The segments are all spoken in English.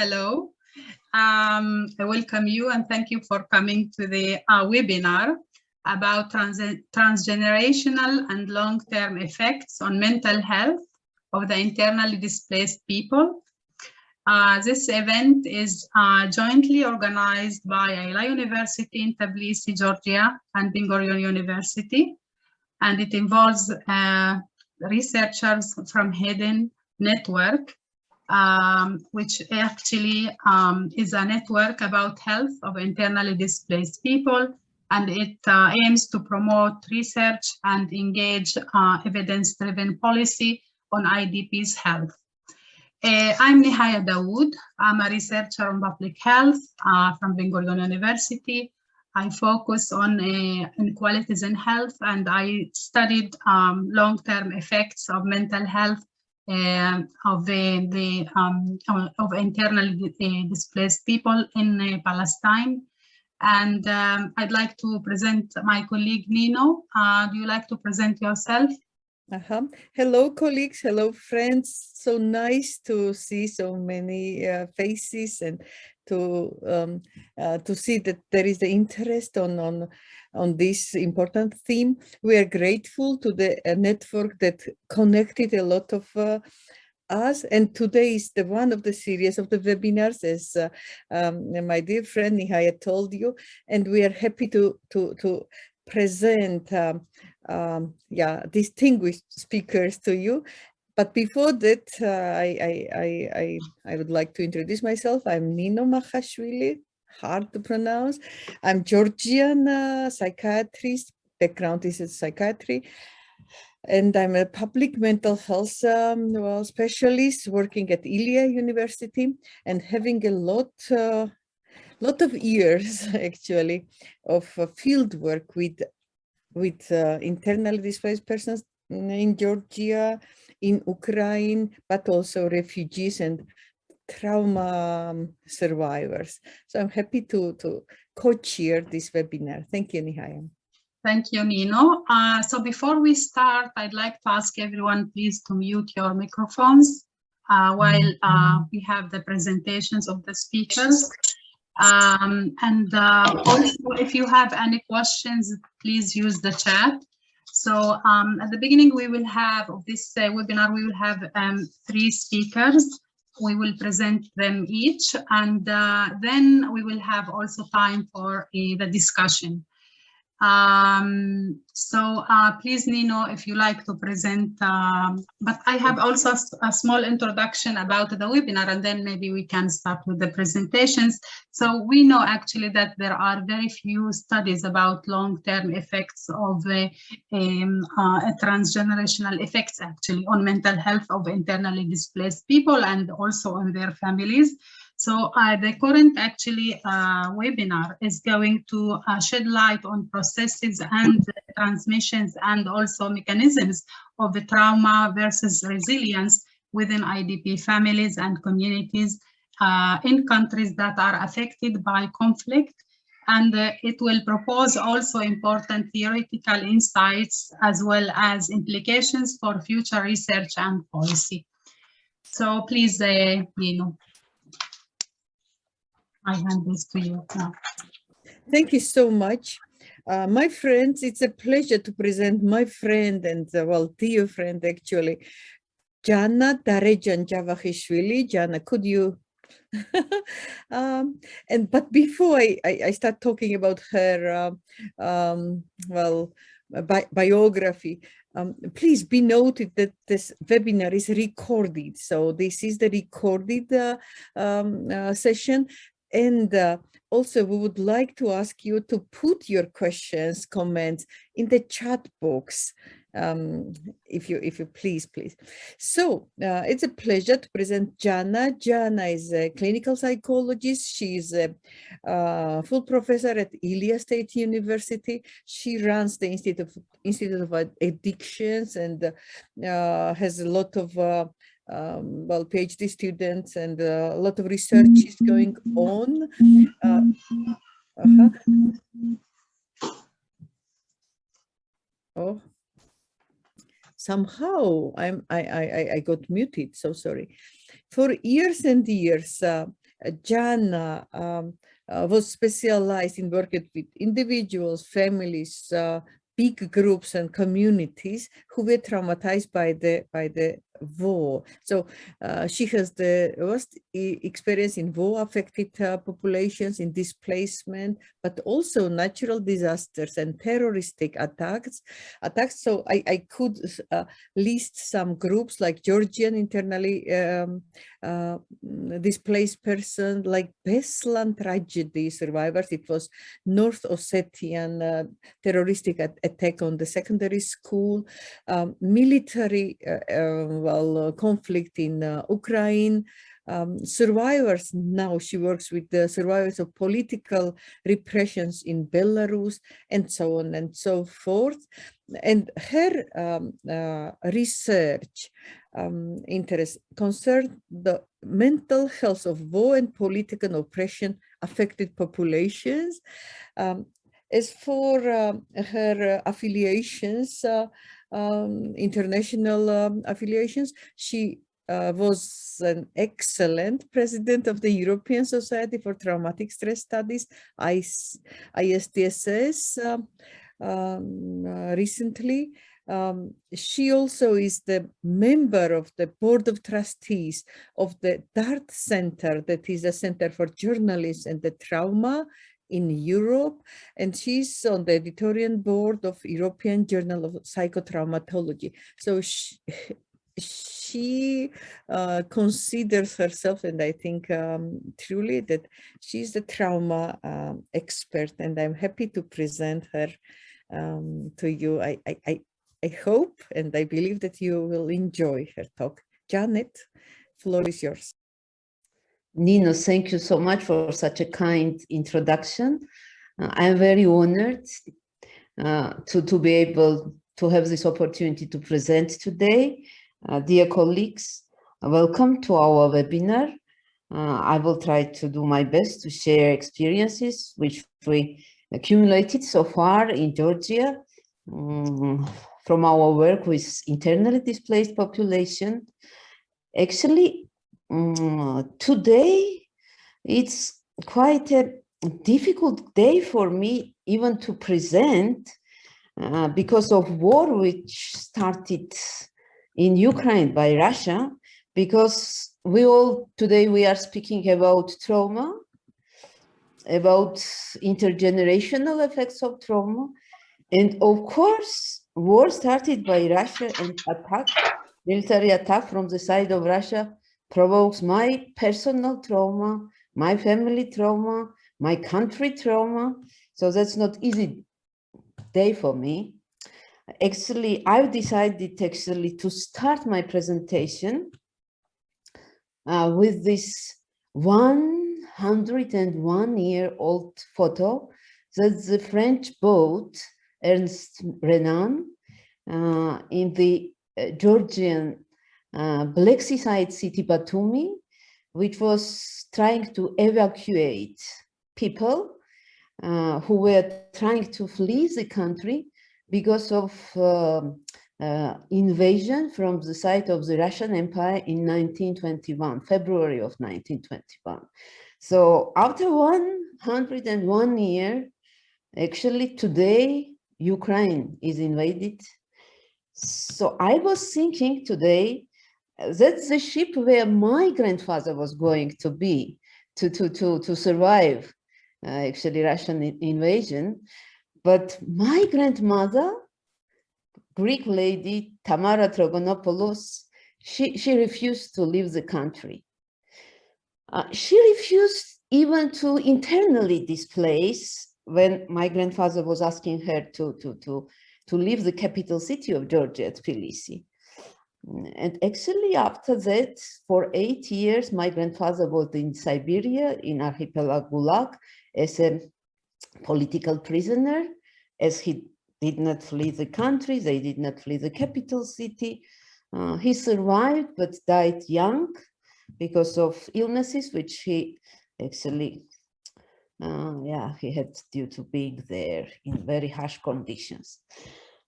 Hello. I welcome you and thank you for coming to the webinar about transgenerational and long-term effects on mental health of the internally displaced people. This event is jointly organized by Ilia University in Tbilisi, Georgia, and Ben-Gurion University, and it involves researchers from HIDN network, which actually is a network about health of internally displaced people, and it aims to promote research and engage evidence-driven policy on IDPs' health. I'm Nihaya Dawood. I'm a researcher on public health from Ben-Gurion University. I focus on inequalities in health, and I studied long-term effects of mental health of internally displaced people in Palestine. And I'd like to present my colleague Nino. Do you like to present yourself? Hello, colleagues. Hello, friends. So nice to see so many faces and to see that there is the interest on this important theme. We are grateful to the network that connected a lot of us, and today is the one of the series of the webinars, as my dear friend Nihaya told you, and we are happy to present distinguished speakers to you. But before that, I would like to introduce myself. I'm Nino Machashvili, hard to pronounce. I'm Georgian psychiatrist, background is in psychiatry, and I'm a public mental health specialist working at Ilia University and having a lot of years actually of field work with internally displaced persons in Georgia, in Ukraine, but also refugees and trauma survivors. So I'm happy to co-chair this webinar. Thank you, Nihaya. Thank you, Nino. So before we start, I'd like to ask everyone please to mute your microphones while we have the presentations of the speakers. Also, if you have any questions, please use the chat. So at the beginning, we will have of this webinar, we will have 3 speakers. We will present them each, and then we will have also time for the discussion. Please, Nino, if you like to present, but I have also a small introduction about the webinar, and then maybe we can start with the presentations. So we know actually that there are very few studies about long-term effects of transgenerational effects actually on mental health of internally displaced people and also on their families. So the current actually webinar is going to shed light on processes and transmissions and also mechanisms of the trauma versus resilience within IDP families and communities in countries that are affected by conflict. And it will propose also important theoretical insights as well as implications for future research and policy. So please, Nino. I hand this to you now. Thank you so much. My friends, it's a pleasure to present my friend and, dear friend actually, Jana Darejan Javakhishvili. Jana, could you? But before I start talking about her, biography, please be noted that this webinar is recorded. So this is the recorded session. And also, we would like to ask you to put your questions, comments in the chat box, if you please. So it's a pleasure to present Jana. Jana is a clinical psychologist. She's a full professor at Ilia State University. She runs the Institute of Addictions and has a lot of PhD students and a lot of research is going on. Oh, somehow I got muted. So sorry. For years and years, Jana was specialized in working with individuals, families, big groups and communities who were traumatized by the war. So she has the worst experience in war-affected populations, in displacement, but also natural disasters and terroristic attacks. So I could list some groups like Georgian internally displaced person, like Beslan tragedy survivors. It was North Ossetian terroristic attack on the secondary school, military conflict in Ukraine, survivors. Now she works with the survivors of political repressions in Belarus, and so on and so forth. And her research interest concerned the mental health of war and political oppression affected populations. As for her affiliations, international affiliations, she was an excellent president of the European Society for Traumatic Stress Studies, ISTSS, recently. She also is the member of the board of trustees of the DART Center, that is a center for journalists and the trauma in Europe, and she's on the editorial board of European Journal of Psychotraumatology. So she considers herself, and I think truly, that she's the trauma expert, and I'm happy to present her to you. I hope and I believe that you will enjoy her talk. Janet, floor is yours. Nino, thank you so much for such a kind introduction. I'm very honored to be able to have this opportunity to present today. Dear colleagues, welcome to our webinar. I will try to do my best to share experiences which we accumulated so far in Georgia from our work with internally displaced population. Actually, today it's quite a difficult day for me even to present because of war which started in Ukraine by Russia, because today we are speaking about trauma, about intergenerational effects of trauma, and of course war started by Russia and military attack from the side of Russia provokes my personal trauma, my family trauma, my country trauma. So that's not easy day for me. Actually, I've decided to start my presentation with this 101-year-old photo. That's the French boat Ernst Renan in the Georgian Black Sea side city Batumi, which was trying to evacuate people who were trying to flee the country because of invasion from the side of the Russian Empire in 1921, February of 1921. So after 101 years, actually today, Ukraine is invaded. So I was thinking today, that's the ship where my grandfather was going to be to survive actually Russian invasion. But my grandmother, Greek lady Tamara Trogonopoulos, she refused to leave the country. She refused even to internally displace when my grandfather was asking her to leave the capital city of Georgia, Tbilisi. And actually after that, for 8 years, my grandfather was in Siberia, in archipelago Gulag, as a political prisoner, as he did not flee the country, they did not flee the capital city. He survived, but died young because of illnesses, which he actually, he had due to being there in very harsh conditions.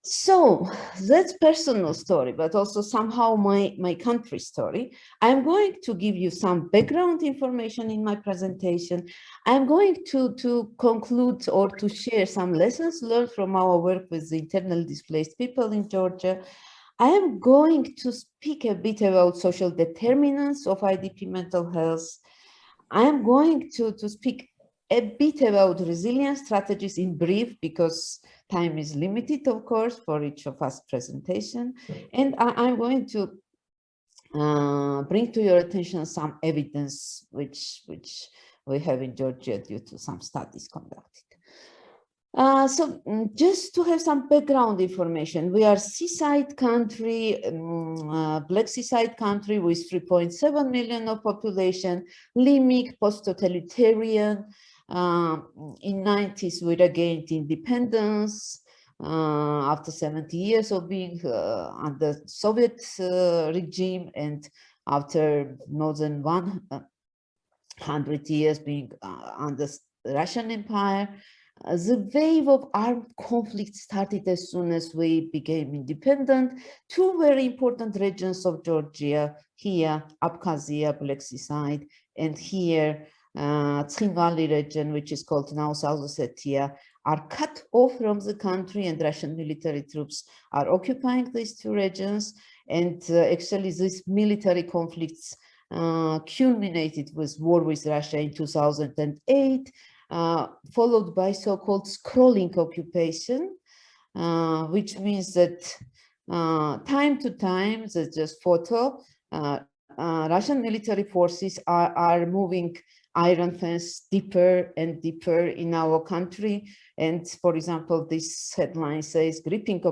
So that's personal story, but also somehow my country story. I'm going to give you some background information in my presentation. I'm going to conclude or to share some lessons learned from our work with the internally displaced people in Georgia. I am going to speak a bit about social determinants of IDP mental health. I am going to speak a bit about resilience strategies in brief, because time is limited, of course, for each of us presentation. And I'm going to bring to your attention some evidence which we have in Georgia due to some studies conducted. Just to have some background information, we are seaside country, black seaside country with 3.7 million of population, LIMIC, post-totalitarian. In 90s, we regained independence after 70 years of being under Soviet regime, and after more than 100 years being under Russian Empire. The wave of armed conflict started as soon as we became independent. Two very important regions of Georgia, here, Abkhazia, Black Sea side, and here, Tsin Valley region, which is called now South Ossetia, are cut off from the country, and Russian military troops are occupying these two regions. And actually, these military conflicts culminated with war with Russia in 2008, followed by so-called scrolling occupation, which means that time to time, that's just photo, Russian military forces are moving iron fence deeper and deeper in our country. And for example, this headline says, creeping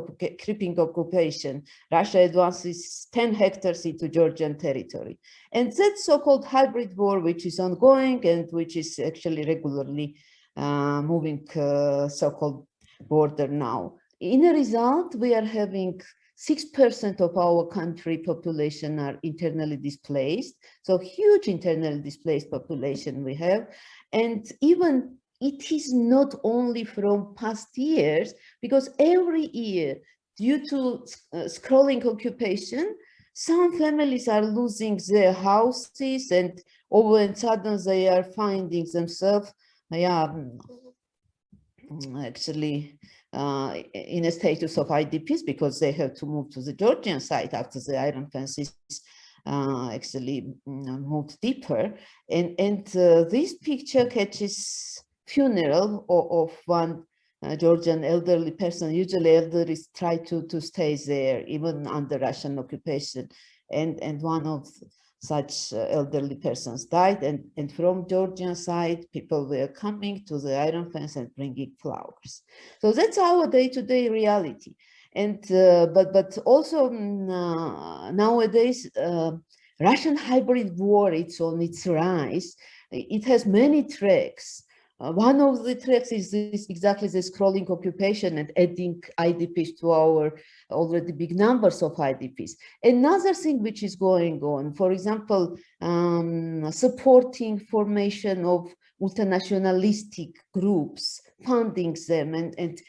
occupation, Russia advances 10 hectares into Georgian territory. And that so-called hybrid war, which is ongoing and which is actually regularly moving so-called border now. In a result, we are having 6% of our country population are internally displaced. So huge internally displaced population we have. And even it is not only from past years, because every year, due to scrolling occupation, some families are losing their houses, and all of a sudden they are finding themselves, actually, in a status of IDPs, because they have to move to the Georgian side after the iron fences actually moved deeper. And this picture catches funeral of one Georgian elderly person. Usually elderly try to stay there even under Russian occupation. And one of such elderly persons died, and from Georgian side, people were coming to the iron fence and bringing flowers. So that's our day-to-day reality. And but also nowadays, Russian hybrid war, it's on its rise. It has many tracks. One of the tracks is exactly the scrolling occupation and adding IDPs to our already big numbers of IDPs. Another thing which is going on, for example, supporting formation of ultranationalistic groups, funding them and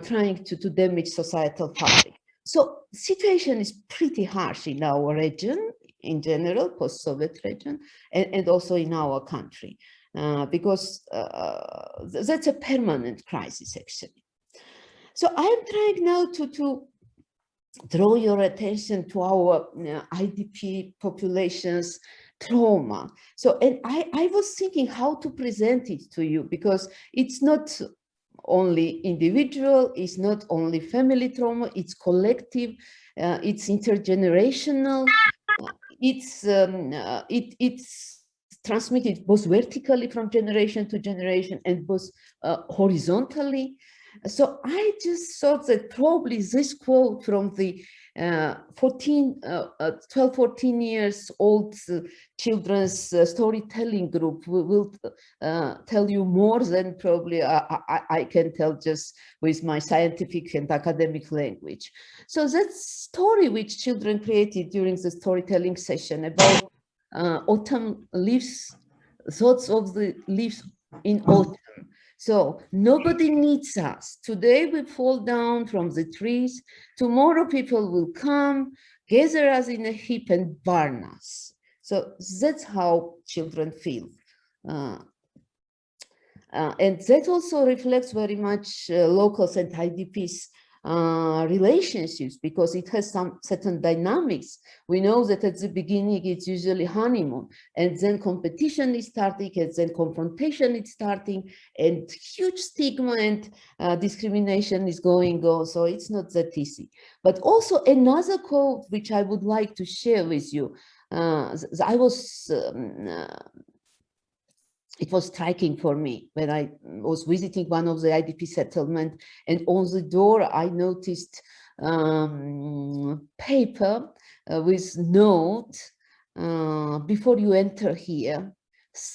trying to damage societal fabric. So situation is pretty harsh in our region in general, post-Soviet region, and also in our country. Because that's a permanent crisis, actually. So I'm trying now to draw your attention to our IDP population's trauma. So, and I was thinking how to present it to you, because it's not only individual, it's not only family trauma, it's collective, it's intergenerational, it's transmitted both vertically from generation to generation and both horizontally. So I just thought that probably this quote from the 12, 14 years old children's storytelling group will tell you more than probably I can tell just with my scientific and academic language. So that story which children created during the storytelling session about autumn leaves, thoughts of the leaves in autumn. So nobody needs us. Today we fall down from the trees. Tomorrow people will come, gather us in a heap and burn us. So that's how children feel. And that also reflects very much locals and IDPs relationships, because it has some certain dynamics. We know that at the beginning it's usually honeymoon, and then competition is starting, and then confrontation is starting, and huge stigma and discrimination is going on. So it's not that easy. But also another quote which I would like to share with you. It was striking for me when I was visiting one of the IDP settlements, and on the door I noticed paper with note, before you enter here,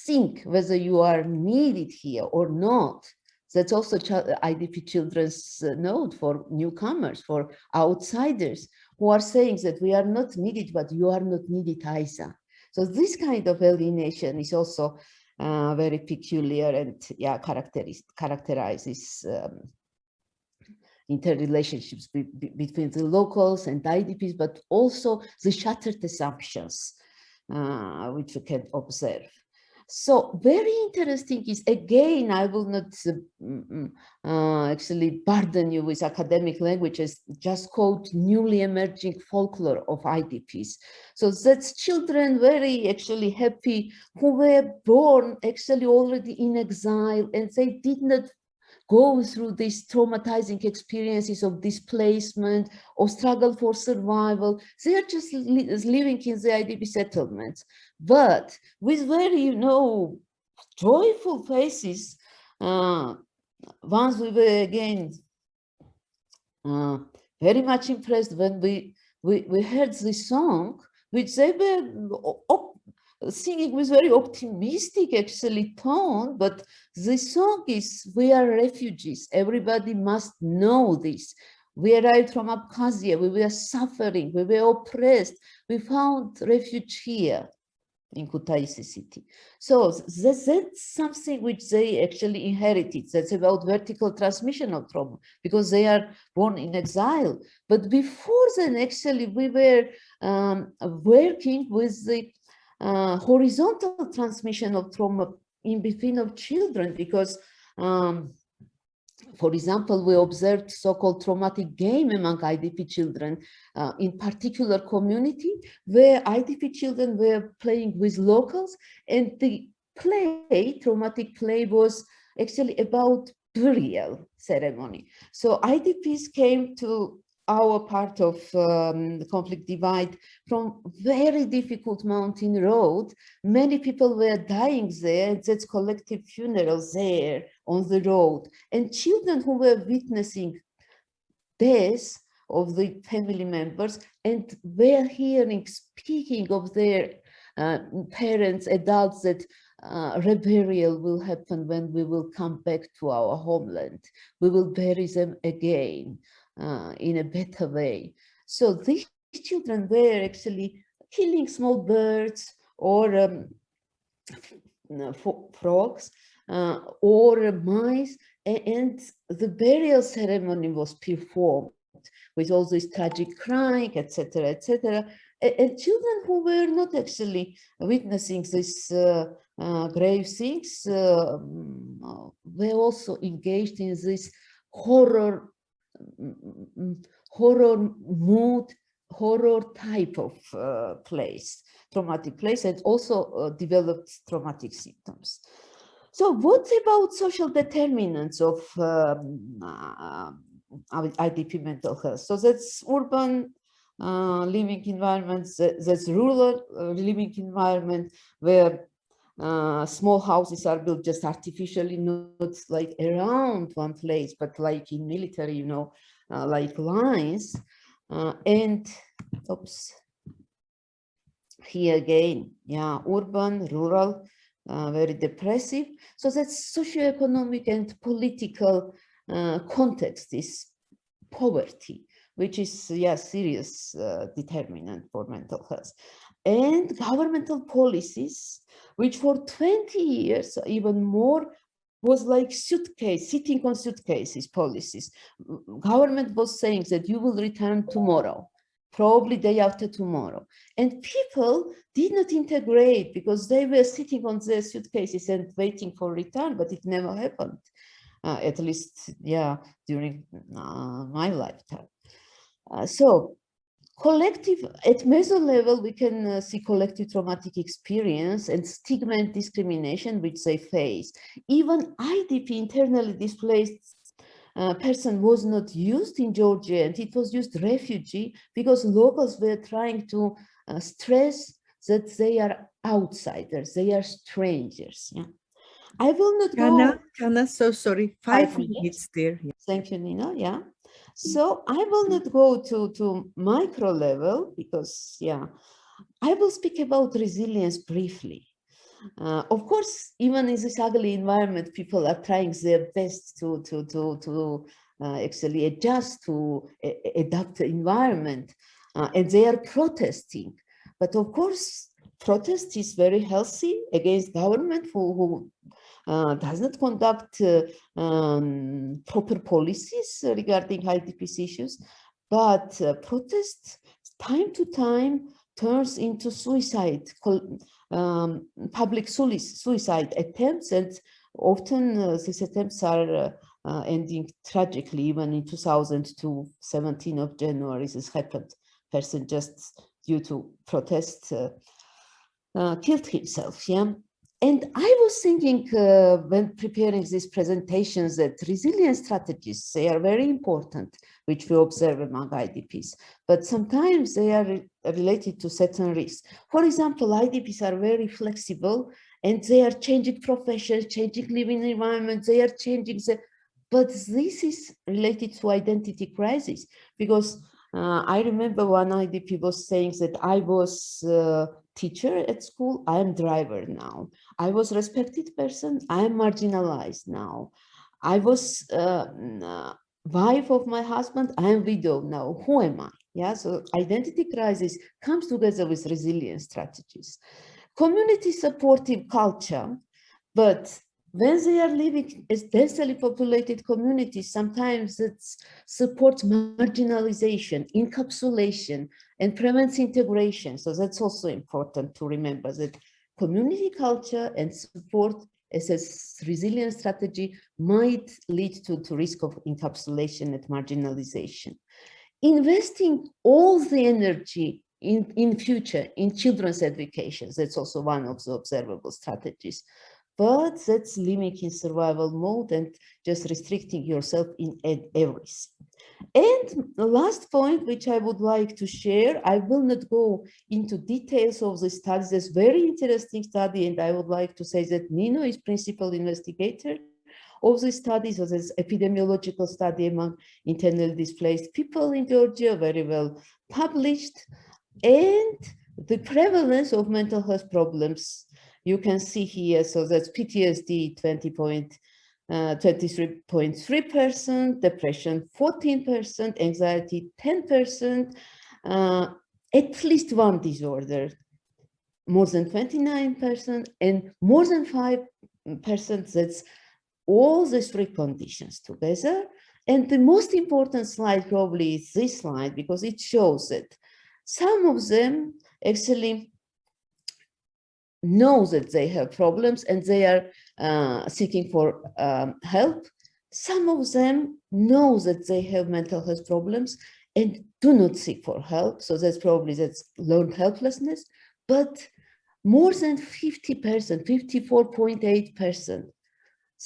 think whether you are needed here or not. That's also IDP children's note for newcomers, for outsiders who are saying that we are not needed, but you are not needed either. So this kind of alienation is also very peculiar, and yeah, characterizes interrelationships between the locals and IDPs, but also the shattered assumptions which we can observe. So very interesting is, again, I will not actually burden you with academic languages, just quote newly emerging folklore of IDPs. So that's children very actually happy who were born actually already in exile, and they did not go through these traumatizing experiences of displacement or struggle for survival. They are just living in the IDP settlements, but with very, you know, joyful faces. Once we were again very much impressed when we heard this song, which they were singing with very optimistic actually tone, but the song is, we are refugees, everybody must know this. We arrived from Abkhazia, we were suffering, we were oppressed, we found refuge here in Kutaisi city. So that's something which they actually inherited. That's about vertical transmission of trauma, because they are born in exile. But before then, actually, we were working with the horizontal transmission of trauma in between of children, because for example, we observed so-called traumatic game among IDP children in particular community, where IDP children were playing with locals, and the play, traumatic play, was actually about burial ceremony. So IDPs came to our part of the conflict divide from very difficult mountain road. Many people were dying there. That's collective funerals there on the road. And children who were witnessing death of the family members and were hearing, speaking of their parents, adults, that reburial will happen when we will come back to our homeland. We will bury them again. In a better way. So these children were actually killing small birds or frogs or mice, and the burial ceremony was performed with all this tragic crying, etc., etc. And children who were not actually witnessing these grave things were also engaged in this horror mood, horror type of place, traumatic place, and also developed traumatic symptoms. So what about social determinants of IDP mental health? So that's urban living environments, that's rural living environment, where small houses are built just artificially, not like around one place, but like in military, you know, like lines. And oops, here again, yeah, urban, rural, very depressive. So that's socioeconomic and political context is poverty, which is, yeah, serious determinant for mental health. And governmental policies, which for 20 years, even more, was like suitcase, sitting on suitcases policies. Government was saying that you will return tomorrow, probably day after tomorrow. And people did not integrate because they were sitting on their suitcases and waiting for return, but it never happened. At least, yeah, during my lifetime. So collective, at meso level, we can see collective traumatic experience and stigma and discrimination which they face. Even IDP, internally displaced person, was not used in Georgia, and it was used refugee because locals were trying to stress that they are outsiders, they are strangers. Yeah. I will not go. Kana, so sorry, 5 minutes there. Yeah. Thank you, Nina. Yeah. So I will not go to micro level because, yeah, I will speak about resilience briefly. Of course, even in this ugly environment, people are trying their best to actually adjust to adapt the environment, and they are protesting. But of course, protest is very healthy against government who does not conduct proper policies regarding IDPs issues, but protest time to time turns into suicide, public suicide attempts, and often these attempts are ending tragically. Even in 2002, 17th of January, this happened. Person just due to protest killed himself. Yeah. And I was thinking when preparing these presentations that resilience strategies, they are very important, which we observe among IDPs, but sometimes they are related to certain risks. For example, IDPs are very flexible and they are changing professions, changing living environment, they are changing but this is related to identity crisis, because I remember one IDP was saying that I was teacher at school, I am driver now. I was respected person, I am marginalized now. I was wife of my husband, I am widow now. Who am I? Yeah, so identity crisis comes together with resilience strategies. Community supportive culture, but when they are living as densely populated communities, sometimes it supports marginalization, encapsulation, and prevents integration. So that's also important to remember, that community culture and support as a resilience strategy might lead to risk of encapsulation and marginalization. Investing all the energy in future, in children's education, that's also one of the observable strategies. But that's limiting survival mode and just restricting yourself in everything. And the last point, which I would like to share, I will not go into details of the studies. There's very interesting study, and I would like to say that Nino is principal investigator of the studies. So there's epidemiological study among internally displaced people in Georgia, very well published, and the prevalence of mental health problems. You can see here, so that's PTSD 23.3%, depression 14%, anxiety 10%, at least one disorder more than 29%, and more than 5%, that's all these three conditions together. And the most important slide probably is this slide, because it shows that some of them actually know that they have problems and they are seeking for help. Some of them know that they have mental health problems and do not seek for help. So that's learned helplessness. But more than 50%, 54.8%,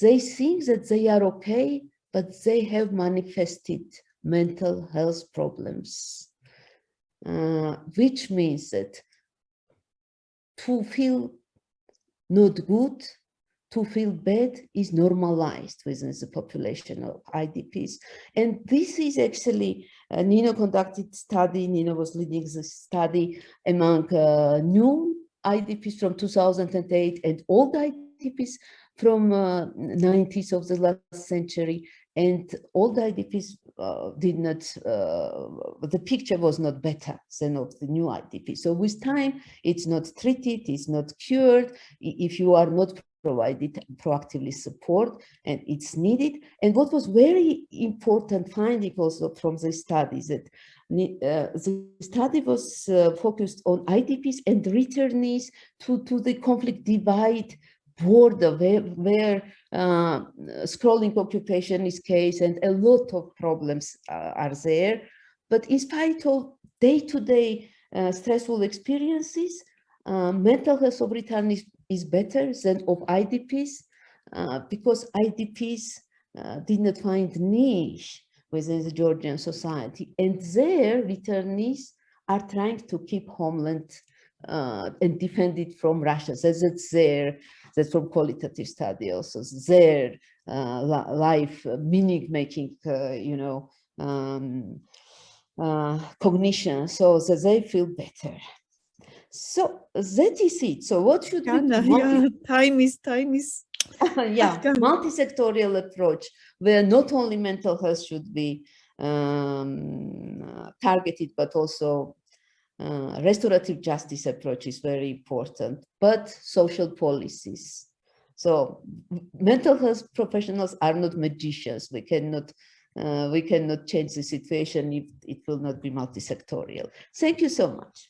they think that they are okay, but they have manifested mental health problems, which means that to feel not good, to feel bad is normalized within the population of IDPs. And this is actually, Nino conducted study, Nino was leading the study among new IDPs from 2008 and old IDPs from 90s of the last century. And old IDPs did not, the picture was not better than of the new IDP. So with time, it's not treated, it's not cured. If you are not provided proactively support, and it's needed. And what was very important finding also from the studies that the study was focused on IDPs and returnees to the conflict divide border where scrolling occupation is case and a lot of problems are there. But in spite of day-to-day stressful experiences, mental health of returnees is better than of IDPs because IDPs did not find niche within the Georgian society, and their returnees are trying to keep homeland and defend it from Russia. So that's from qualitative study also, their life meaning making, cognition, so that they feel better. So that is it. So what should we do? Yeah, time is yeah, multi-sectorial approach where not only mental health should be targeted, but also restorative justice approach is very important, but social policies. So mental health professionals are not magicians. We cannot change the situation if it will not be multi-sectorial. Thank you so much.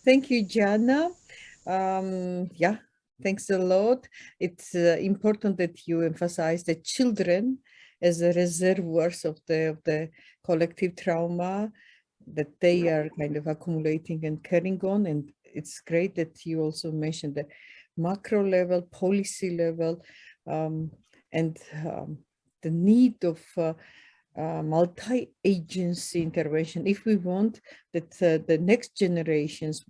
Thank you, Jana. Yeah, thanks a lot. It's important that you emphasize the children as the reservoirs of the collective trauma that they are kind of accumulating and carrying on. And it's great that you also mentioned the macro level, policy level, and the need of multi-agency intervention if we want that the next generations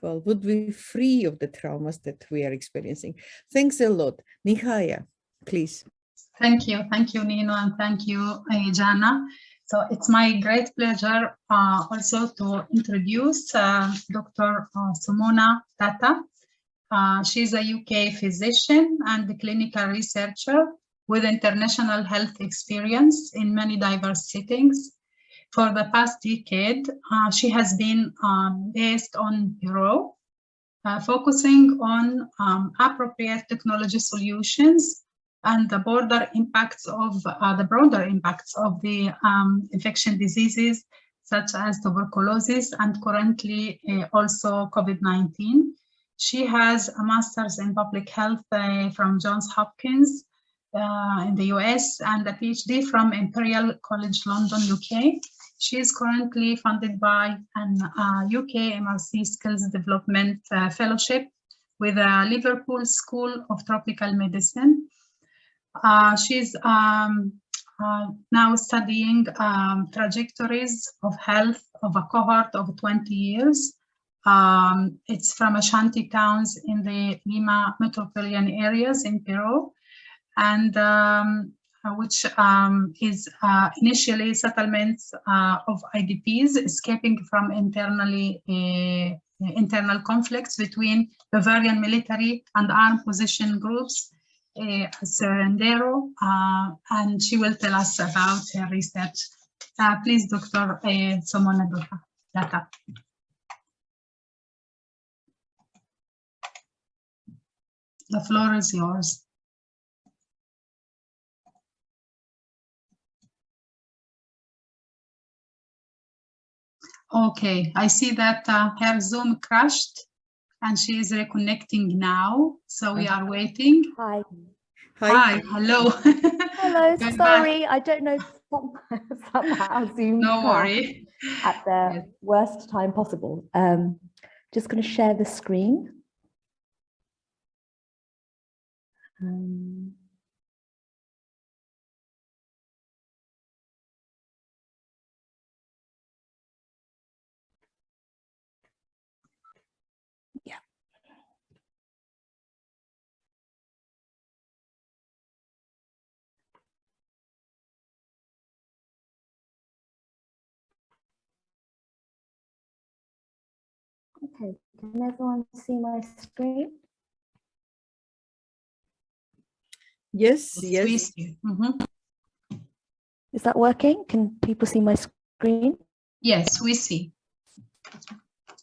would be free of the traumas that we are experiencing. Thanks a lot. Nihaya, please. Thank you, Nino, and thank you, Jana. So it's my great pleasure also to introduce Dr. Sumona Tata. She's a UK physician and a clinical researcher with international health experience in many diverse settings. For the past decade, she has been based on Peru, focusing on appropriate technology solutions and the broader impacts of the infection diseases such as tuberculosis and currently also COVID-19. She has a master's in public health from Johns Hopkins in the US and a PhD from Imperial College London, UK. She is currently funded by an UK MRC Skills Development Fellowship with the Liverpool School of Tropical Medicine. She's now studying trajectories of health of a cohort of 20 years. It's from Ashanti towns in the Lima metropolitan areas in Peru, and which is initially settlements of IDPs escaping from internal conflicts between Bavarian military and armed opposition groups, Serendero, and she will tell us about her research. Please, Dr. Sumona Tata. The floor is yours. Okay, I see that her Zoom crashed and she is reconnecting now. So we are waiting. Hi. Hi, hello. Hello, sorry, I don't know, somehow Zoom No worry. at the worst time possible. Just going to share the screen. Yeah. Okay, can everyone see my screen? Yes, We yes. see. Is that working? Can people see my screen? Yes, we see.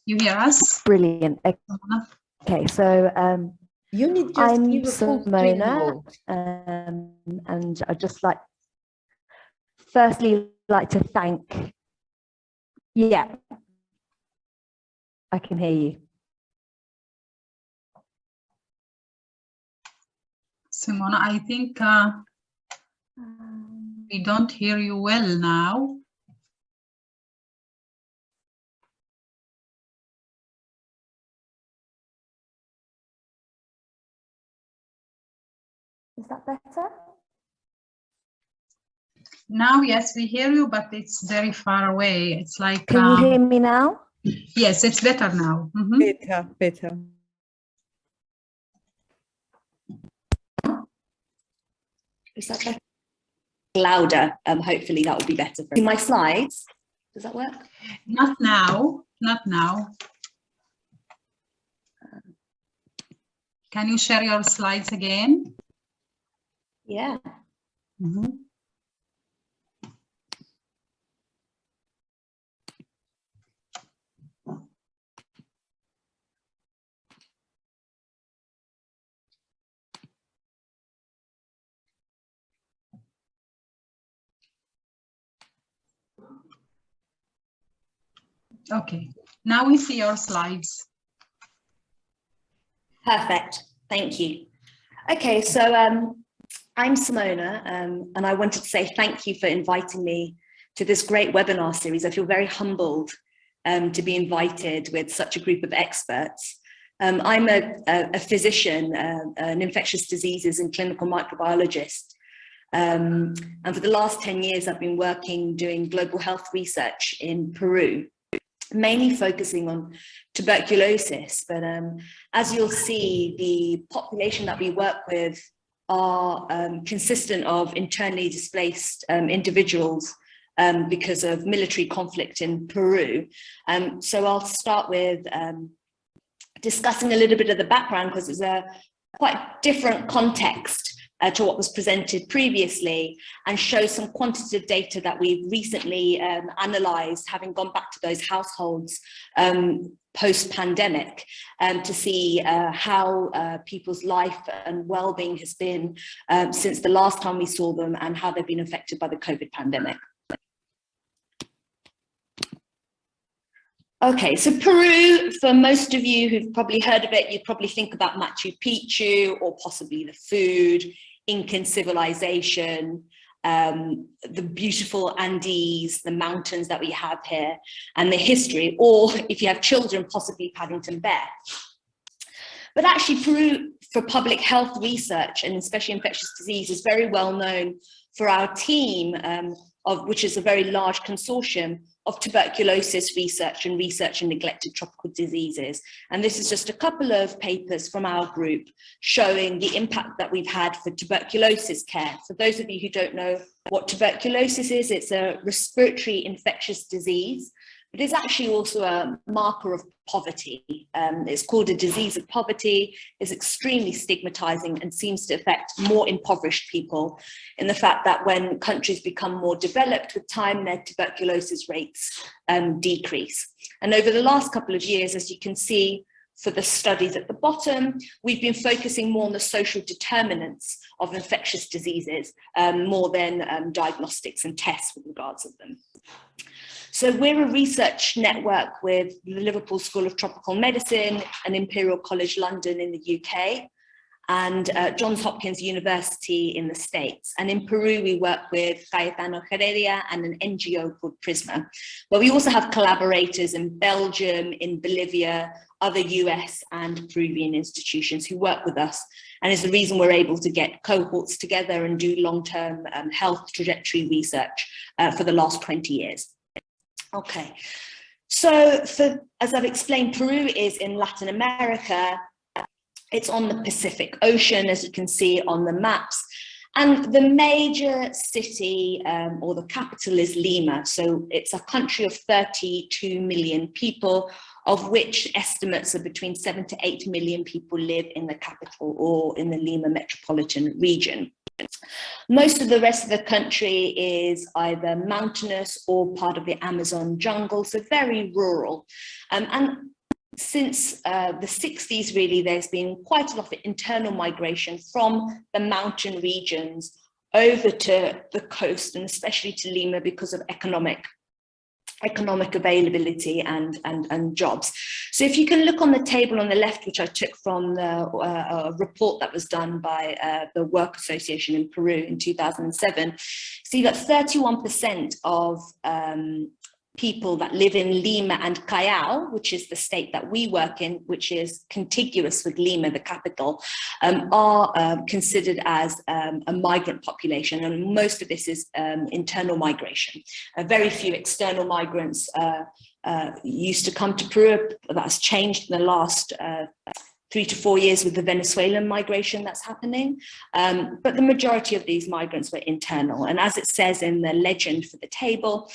You hear us? Brilliant. Okay, so You need just I'm give a full screen Sumona, mode. and I'd just firstly like to thank, yeah, I can hear you. Sumona, I think we don't hear you well now. Is that better? Now, yes, we hear you, but it's very far away. It's like... Can you hear me now? Yes, it's better now. Mhm. Better, better. Is that better? Louder, hopefully that will be better. In my slides, does that work? Not now, not now. Can you share your slides again? Yeah. Mhm. Okay, now we see your slides. Perfect, thank you. Okay, so I'm Sumona, and I wanted to say thank you for inviting me to this great webinar series. I feel very humbled to be invited with such a group of experts. I'm a physician, an infectious diseases and clinical microbiologist. And for the last 10 years, I've been working doing global health research in Peru, mainly focusing on tuberculosis. But as you'll see, the population that we work with are consistent of internally displaced individuals because of military conflict in Peru. So I'll start with discussing a little bit of the background, because it's a quite different context to what was presented previously, and show some quantitative data that we've recently analysed, having gone back to those households post-pandemic, to see how people's life and well-being has been since the last time we saw them, and how they've been affected by the COVID pandemic. Okay, so Peru, for most of you who've probably heard of it, you probably think about Machu Picchu, or possibly the food, Incan civilization, the beautiful Andes, the mountains that we have here, and the history, or if you have children, possibly Paddington Bear. But actually Peru, for public health research, and especially infectious disease, is very well known for our team, which is a very large consortium of tuberculosis research and research in neglected tropical diseases. And this is just a couple of papers from our group showing the impact that we've had for tuberculosis care. For those of you who don't know what tuberculosis is, it's a respiratory infectious disease, but it's actually also a marker of poverty. It's called a disease of poverty. It's extremely stigmatizing and seems to affect more impoverished people, in the fact that when countries become more developed with time, their tuberculosis rates decrease. And over the last couple of years, as you can see for the studies at the bottom, we've been focusing more on the social determinants of infectious diseases, more than diagnostics and tests with regards of them. So we're a research network with the Liverpool School of Tropical Medicine and Imperial College London in the UK, and Johns Hopkins University in the States. And in Peru, we work with Cayetano Heredia and an NGO called Prisma. But we also have collaborators in Belgium, in Bolivia, other US and Peruvian institutions who work with us. And it's the reason we're able to get cohorts together and do long-term health trajectory research for the last 20 years. Okay, so as I've explained, Peru is in Latin America. It's on the Pacific Ocean, as you can see on the maps. And the major city, or the capital, is Lima. So it's a country of 32 million people, of which estimates are between 7 to 8 million people live in the capital or in the Lima metropolitan region. Most of the rest of the country is either mountainous or part of the Amazon jungle, so very rural. And since the 60s, really, there's been quite a lot of internal migration from the mountain regions over to the coast, and especially to Lima, because of economic availability and jobs. So if you can look on the table on the left, which I took from the report that was done by the Work Association in Peru in 2007, see that 31% of people that live in Lima and Callao, which is the state that we work in, which is contiguous with Lima, the capital, are considered as a migrant population. And most of this is internal migration. Very few external migrants used to come to Peru. That's changed in the last 3 to 4 years with the Venezuelan migration that's happening. But the majority of these migrants were internal. And as it says in the legend for the table,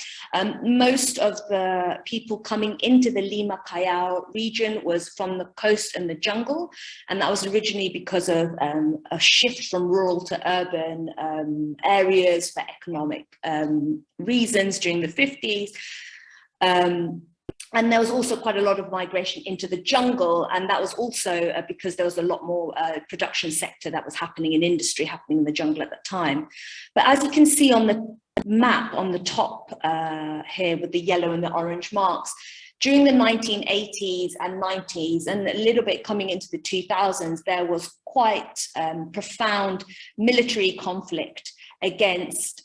most of the people coming into the Lima Callao region was from the coast and the jungle. And that was originally because of a shift from rural to urban areas for economic reasons during the 50s. And there was also quite a lot of migration into the jungle, and that was also because there was a lot more production sector that was happening in industry happening in the jungle at that time. But as you can see on the map on the top here with the yellow and the orange marks, during the 1980s and 90s, and a little bit coming into the 2000s, there was quite profound military conflict against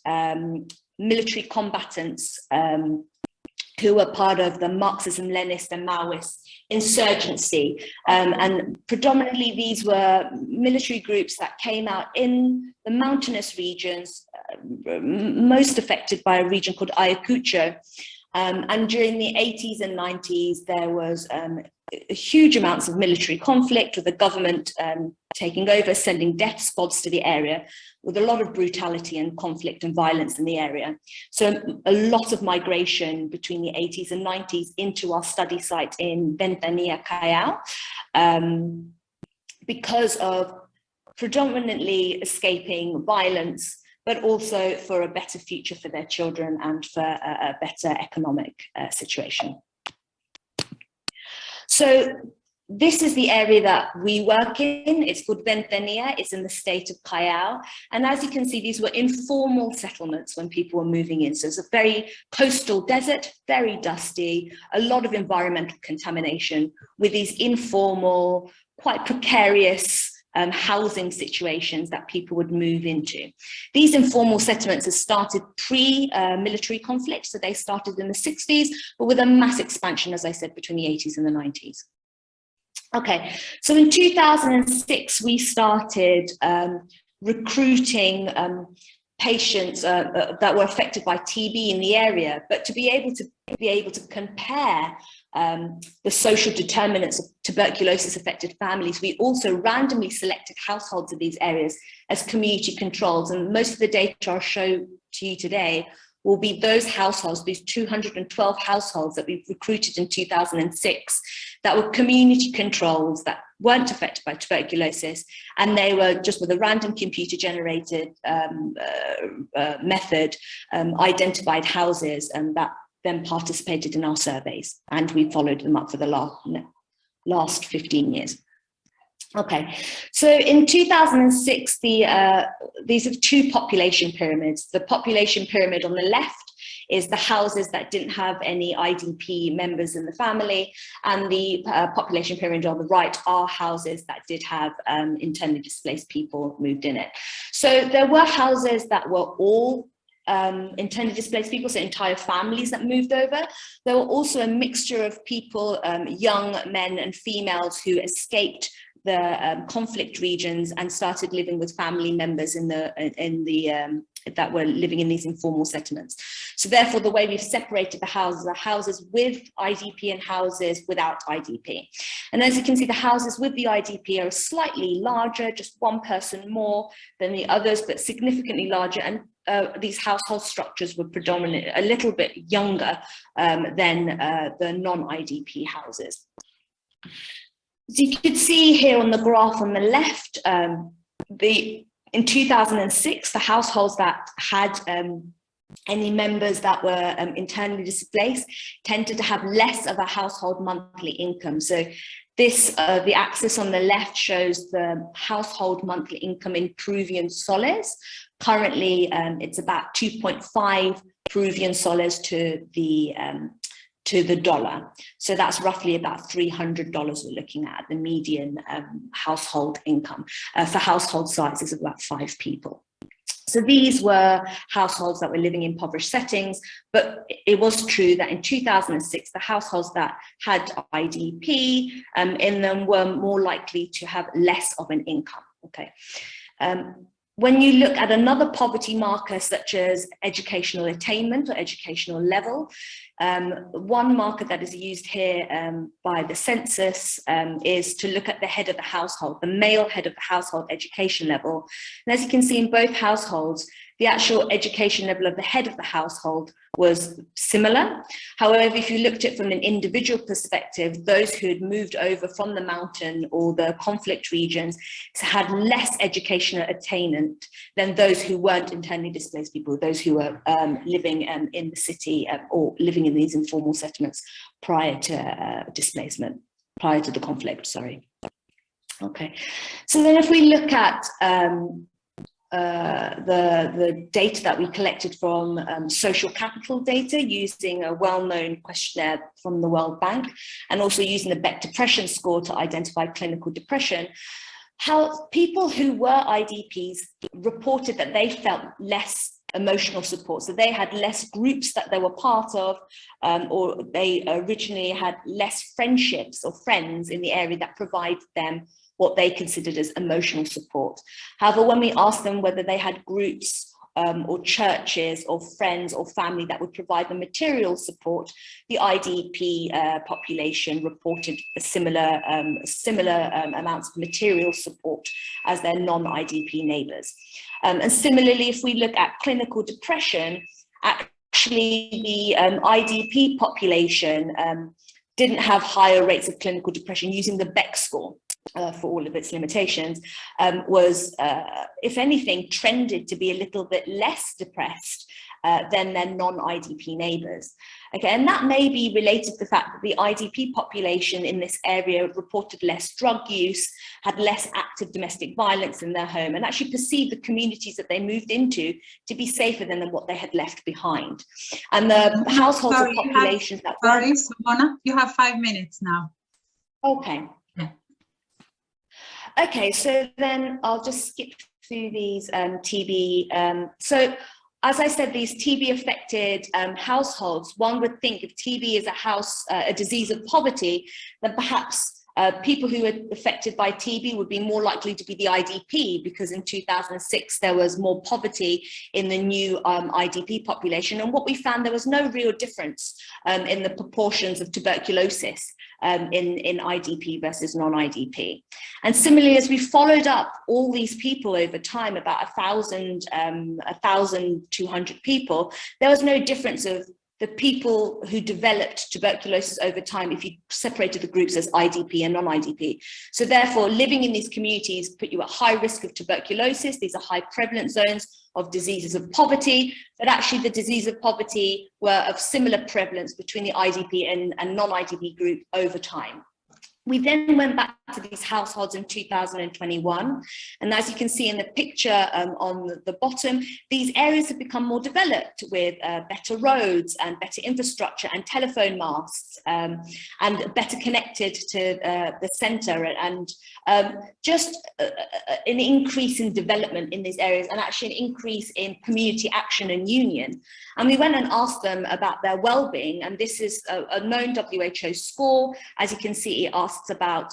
military combatants who were part of the Marxism-Leninist and Maoist insurgency. And predominantly these were military groups that came out in the mountainous regions, most affected by a region called Ayacucho. And during the 80s and 90s, there was huge amounts of military conflict with the government taking over, sending death squads to the area, with a lot of brutality and conflict and violence in the area. So a lot of migration between the 80s and 90s into our study site in Ventanilla, Callao, because of predominantly escaping violence, but also for a better future for their children and for a better economic situation. So this is the area that we work in. It's called Ventanilla. It's in the state of Callao. And as you can see, these were informal settlements when people were moving in. So it's a very coastal desert, very dusty, a lot of environmental contamination with these informal, quite precarious housing situations that people would move into. These informal settlements have started pre-military conflict, so they started in the 60s, but with a mass expansion, as I said, between the 80s and the 90s. Okay, so in 2006, we started recruiting patients that were affected by TB in the area, but to be able to compare the social determinants of tuberculosis-affected families, we also randomly selected households in these areas as community controls. And most of the data I'll show to you today will be those households, these 212 households that we've recruited in 2006, that were community controls that weren't affected by tuberculosis, and they were just with a random computer-generated method identified houses, and that then participated in our surveys, and we followed them up for the last 15 years. Okay, so in 2006, these are two population pyramids. The population pyramid on the left is the houses that didn't have any IDP members in the family, and the population pyramid on the right are houses that did have internally displaced people moved in it. So there were houses that were all internally displaced people, so entire families that moved over. There were also a mixture of people, young men and females, who escaped the conflict regions and started living with family members that were living in these informal settlements. So therefore, the way we've separated the houses are houses with IDP and houses without IDP. And as you can see, the houses with the IDP are slightly larger, just one person more than the others, but significantly larger. And these household structures were predominantly a little bit younger than the non-IDP houses. As you can see here on the graph on the left, in 2006, the households that had any members that were internally displaced tended to have less of a household monthly income. So this, the axis on the left shows the household monthly income in Peruvian soles. Currently, it's about 2.5 Peruvian soles to the dollar. So that's roughly about $300 we're looking at, the median household income for household sizes of about 5 people. So these were households that were living in impoverished settings, but it was true that in 2006, the households that had IDP in them were more likely to have less of an income, okay? When you look at another poverty marker, such as educational attainment or educational level, one marker that is used here by the census is to look at the head of the household, the male head of the household education level. And as you can see in both households, the actual education level of the head of the household was similar. However, if you looked at it from an individual perspective, those who had moved over from the mountain or the conflict regions had less educational attainment than those who weren't internally displaced people, those who were living in the city or living in these informal settlements prior to displacement, prior to the conflict, sorry. Okay, so then if we look at the data that we collected from social capital data using a well-known questionnaire from the World Bank, and also using the Beck Depression Score to identify clinical depression, how people who were IDPs reported that they felt less emotional support. So they had less groups that they were part of, or they originally had less friendships or friends in the area that provided them what they considered as emotional support. However, when we asked them whether they had groups or churches or friends or family that would provide them material support, the IDP population reported a similar amounts of material support as their non-IDP neighbours. And similarly, if we look at clinical depression, actually the IDP population didn't have higher rates of clinical depression using the Beck score. For all of its limitations, was, if anything, trended to be a little bit less depressed than their non-IDP neighbours. Okay, and that may be related to the fact that the IDP population in this area reported less drug use, had less active domestic violence in their home, and actually perceived the communities that they moved into to be safer than what they had left behind. And the households or populations that were... Sorry, Sumona, you have 5 minutes now. Okay. Okay, so then I'll just skip through these TB. So as I said, these TB affected households, one would think if TB is a disease of poverty, then perhaps people who are affected by TB would be more likely to be the IDP, because in 2006 there was more poverty in the new IDP population. And what we found, there was no real difference in the proportions of tuberculosis in IDP versus non-IDP. And similarly, as we followed up all these people over time, about 1,200 people, there was no difference of the people who developed tuberculosis over time if you separated the groups as IDP and non-IDP. So therefore, living in these communities put you at high risk of tuberculosis. These are high prevalence zones of diseases of poverty, but actually the disease of poverty were of similar prevalence between the IDP and non-IDP group over time. We then went back to these households in 2021. And as you can see in the picture on the bottom, these areas have become more developed with better roads and better infrastructure and telephone masts and better connected to the center, and just an increase in development in these areas, and actually an increase in community action and union. And we went and asked them about their well-being, and this is a known WHO score. As you can see, it asks about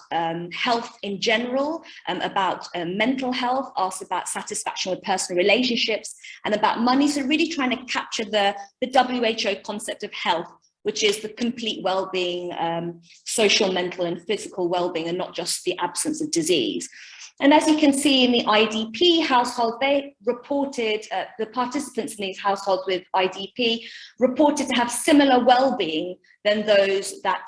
health in general, about mental health, asks about satisfaction with personal relationships, and about money. So really trying to capture the WHO concept of health, which is the complete well-being, social, mental, and physical well-being, and not just the absence of disease. And as you can see in the IDP household, they reported, the participants in these households with IDP reported to have similar well-being than those that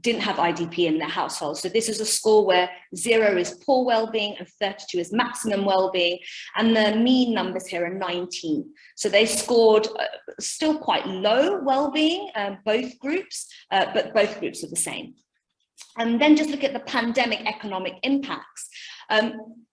didn't have IDP in their household. So this is a score where 0 is poor well-being and 32 is maximum well-being. And the mean numbers here are 19. So they scored still quite low well-being, both groups, but both groups are the same. And then just look at the pandemic economic impacts.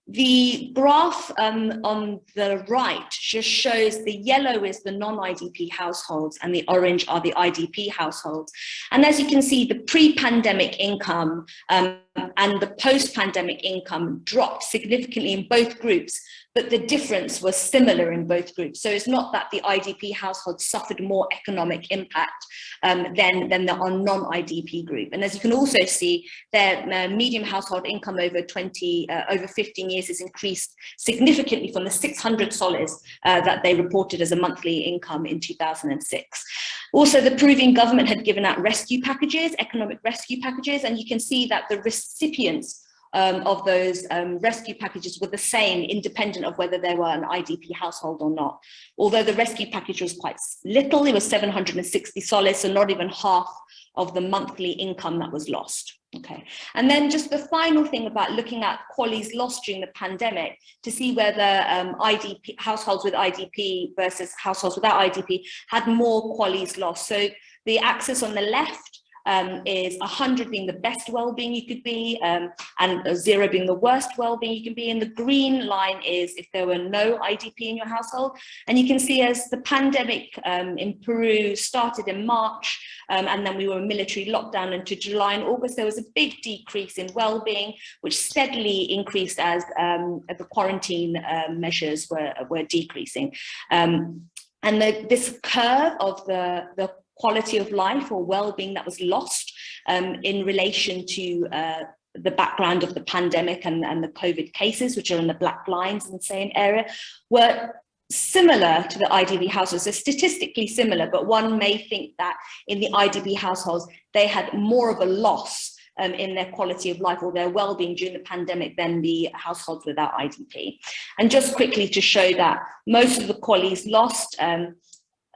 The graph on the right just shows the yellow is the non-IDP households and the orange are the IDP households. And as you can see, the pre-pandemic income and the post-pandemic income dropped significantly in both groups, but the difference was similar in both groups. So it's not that the IDP households suffered more economic impact than the non-IDP group. And as you can also see, their median household income over 15 years has increased significantly from the 600 soles that they reported as a monthly income in 2006. Also, the Peruvian government had given out rescue packages, economic rescue packages, and you can see that the recipients of those rescue packages were the same, independent of whether they were an IDP household or not. Although the rescue package was quite little, it was 760 soles, so not even half of the monthly income that was lost. Okay, and then just the final thing about looking at QALYs lost during the pandemic to see whether IDP households with IDP versus households without IDP had more QALYs lost. So the axis on the left is 100 being the best well-being you could be, and 0 being the worst well-being you can be. And the green line is if there were no IDP in your household. And you can see as the pandemic in Peru started in March, and then we were in military lockdown into July and August, there was a big decrease in well-being, which steadily increased as the quarantine measures were decreasing. And this curve of the quality of life or well-being that was lost in relation to the background of the pandemic and the COVID cases, which are in the black lines in the same area, were similar to the IDP households. So statistically similar, but one may think that in the IDP households, they had more of a loss in their quality of life or their well-being during the pandemic than the households without IDP. And just quickly to show that most of the QALYs lost,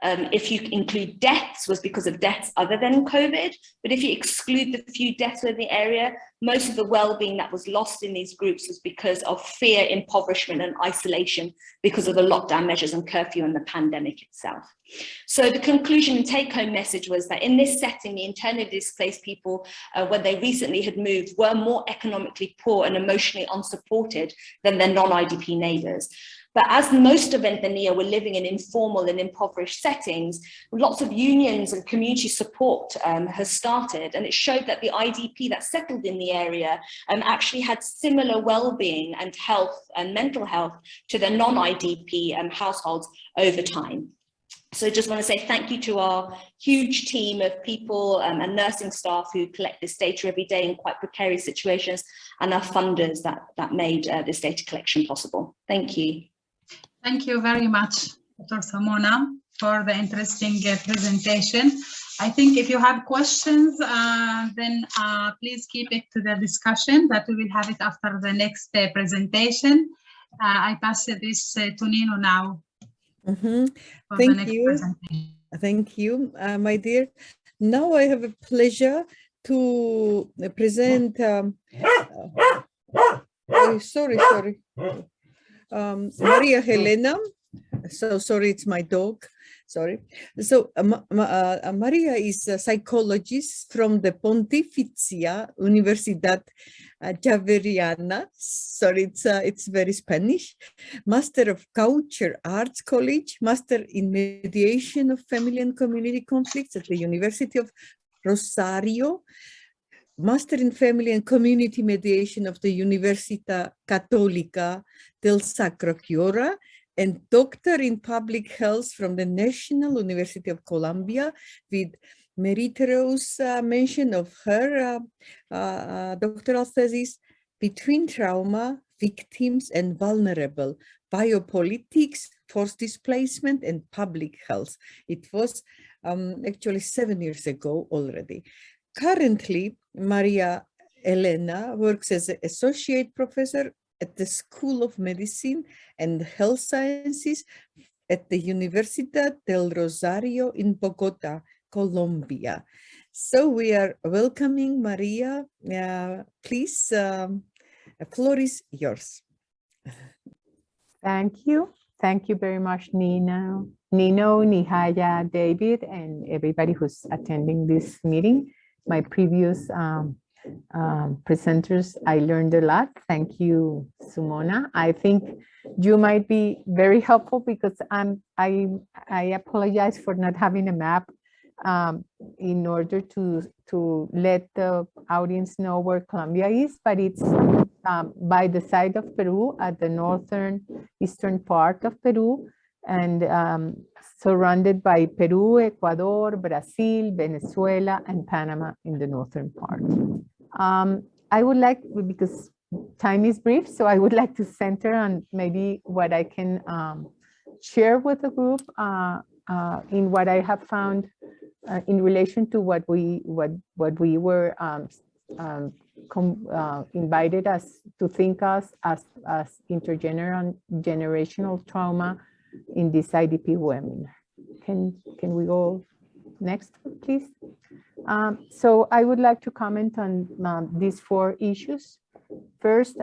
if you include deaths, was because of deaths other than COVID. But if you exclude the few deaths in the area, most of the well-being that was lost in these groups was because of fear, impoverishment and isolation because of the lockdown measures and curfew and the pandemic itself. So the conclusion and take-home message was that in this setting, the internally displaced people, when they recently had moved, were more economically poor and emotionally unsupported than their non-IDP neighbours. But as most of the NEA were living in informal and impoverished settings, lots of unions and community support has started, and it showed that the IDP that settled in the area actually had similar well-being and health and mental health to the non-IDP households over time. So I just want to say thank you to our huge team of people and nursing staff who collect this data every day in quite precarious situations, and our funders that made this data collection possible. Thank you. Thank you very much, Dr. Sumona, for the interesting presentation. I think if you have questions, then please keep it to the discussion, that we will have it after the next presentation. I pass this to Nino now. Thank you. Thank you, my dear. Now I have a pleasure to present, sorry. Maria Helena. So sorry, it's my dog. Sorry. So Maria is a psychologist from the Pontificia Universidad Javeriana. Sorry, it's very Spanish. Master of Culture Arts College, Master in Mediation of Family and Community Conflicts at the University of Rosario, Master in Family and Community Mediation of the Università Católica del Sacro Cuore, and Doctor in Public Health from the National University of Columbia, with meritorious mention of her doctoral thesis, Between Trauma, Victims and Vulnerable, Biopolitics, Forced Displacement and Public Health. It was actually 7 years ago already. Currently, Maria Helena works as an associate professor at the School of Medicine and Health Sciences at the Universidad del Rosario in Bogota, Colombia. So we are welcoming Maria. Please, the floor is yours. Thank you. Thank you very much, Nino, Nihaya, David, and everybody who's attending this meeting. My previous presenters, I learned a lot. Thank you, Sumona. I think you might be very helpful because I apologize for not having a map in order to let the audience know where Colombia is, but it's by the side of Peru at the eastern part of Peru, and surrounded by Peru, Ecuador, Brazil, Venezuela, and Panama in the northern part. I would like, because time is brief, so I would like to center on maybe what I can share with the group in what I have found in relation to what we were invited us to think as intergenerational trauma in this IDP webinar. Can we go next, please? So I would like to comment on these 4 issues. First,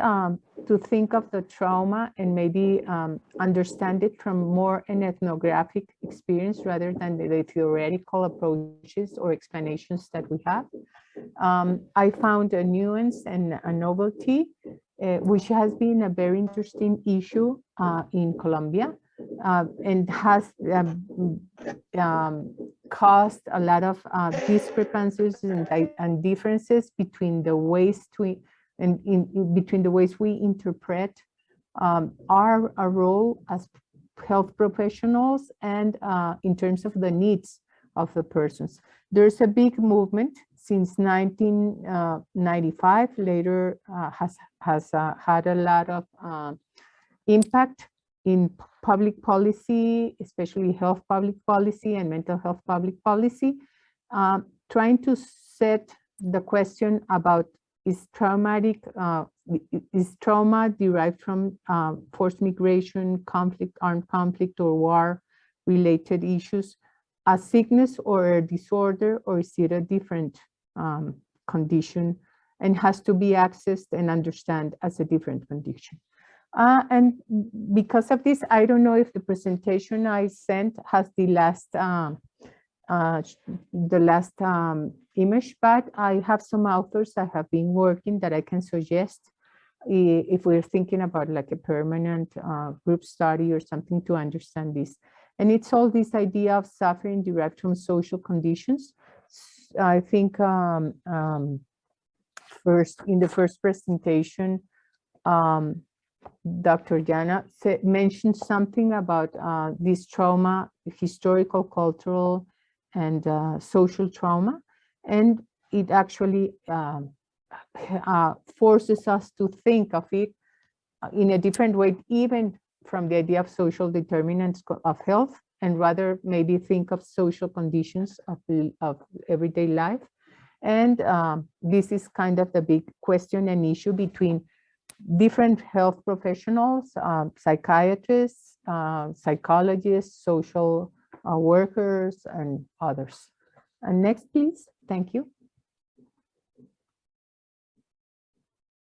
to think of the trauma and maybe understand it from more an ethnographic experience rather than the theoretical approaches or explanations that we have. I found a nuance and a novelty, which has been a very interesting issue in Colombia and has caused a lot of discrepancies and differences between the ways between the ways we interpret our role as health professionals and in terms of the needs of the persons. There's a big movement since 1995, later has had a lot of impact in public policy, especially health public policy and mental health public policy, trying to set the question about is trauma derived from forced migration, conflict, armed conflict, or war-related issues a sickness or a disorder, or is it a different condition and has to be accessed and understood as a different condition? And because of this, I don't know if the presentation I sent has the last image, but I have some authors that have been working that I can suggest if we're thinking about like a permanent group study or something to understand this. And it's all this idea of suffering derived from social conditions. I think first in the first presentation, Dr. Jana mentioned something about this trauma, historical, cultural, and social trauma. And it actually forces us to think of it in a different way, even from the idea of social determinants of health, and rather maybe think of social conditions of everyday life. And this is kind of the big question and issue between different health professionals, psychiatrists, psychologists, social workers, and others. And next, please. Thank you.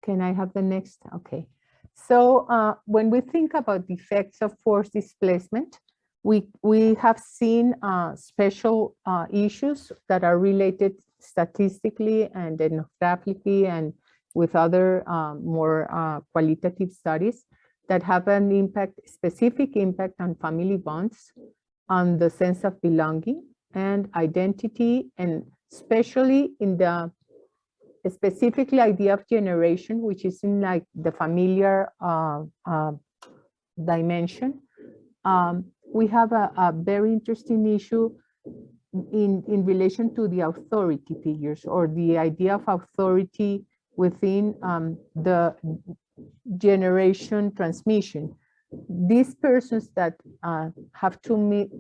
Can I have the next? Okay. So when we think about the effects of forced displacement, we have seen special issues that are related statistically and ethnographically and with other more qualitative studies that have an impact, specific impact on family bonds, on the sense of belonging and identity, and especially in the specifically idea of generation, which is in like the familiar dimension. We have a very interesting issue in relation to the authority figures, or the idea of authority within the generation transmission. These persons that have to meet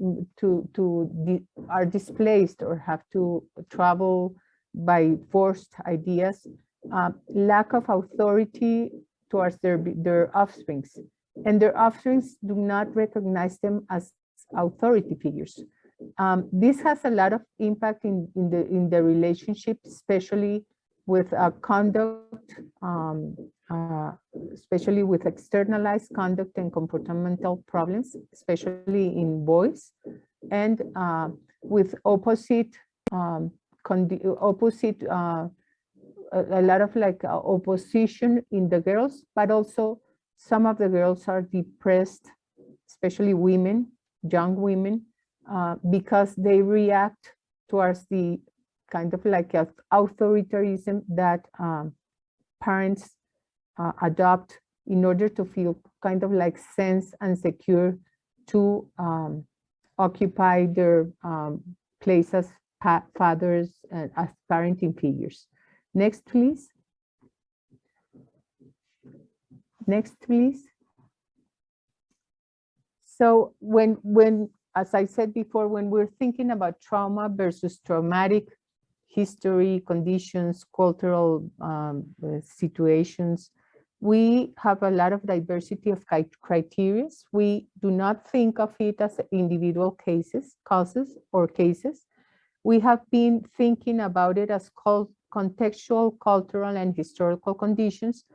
are displaced or have to travel by forced ideas, lack of authority towards their offsprings, and their offsprings do not recognize them as authority figures. This has a lot of impact in the relationship, especially with conduct, especially with externalized conduct and comportamental problems, especially in boys, and with opposite, a lot of like opposition in the girls, but also some of the girls are depressed, especially women, young women, because they react towards the kind of like authoritarianism that parents adopt in order to feel kind of like sense and secure to occupy their place as fathers and as parenting figures. Next, please. Next, please. So when, as I said before, when we're thinking about trauma versus traumatic history, conditions, cultural situations, we have a lot of diversity of criteria. We do not think of it as individual causes or cases. We have been thinking about it as contextual, cultural, and historical conditions.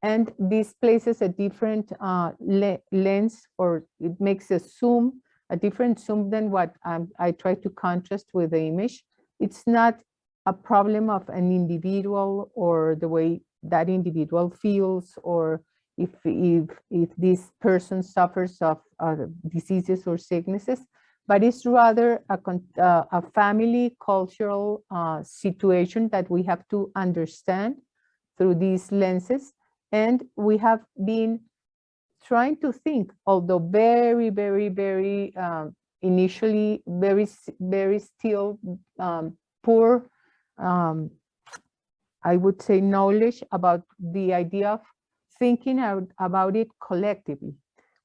And this places a different lens, or it makes a different zoom than what I try to contrast with the image. It's not a problem of an individual or the way that individual feels, or if this person suffers of diseases or sicknesses, but it's rather a family cultural situation that we have to understand through these lenses. And we have been trying to think, although very, very, very initially, very still poor, I would say, knowledge about the idea of thinking about it collectively.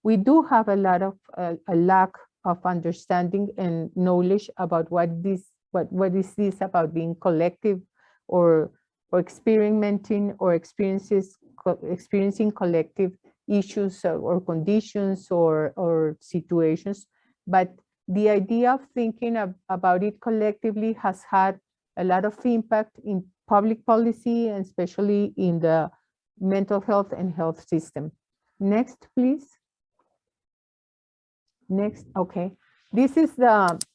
We do have a lot of a lack of understanding and knowledge about what is this about being collective, or experimenting or experiencing collective issues or conditions or situations. But the idea of thinking about it collectively has had a lot of impact in public policy, and especially in the mental health and health system. Next, please. Next, okay. This is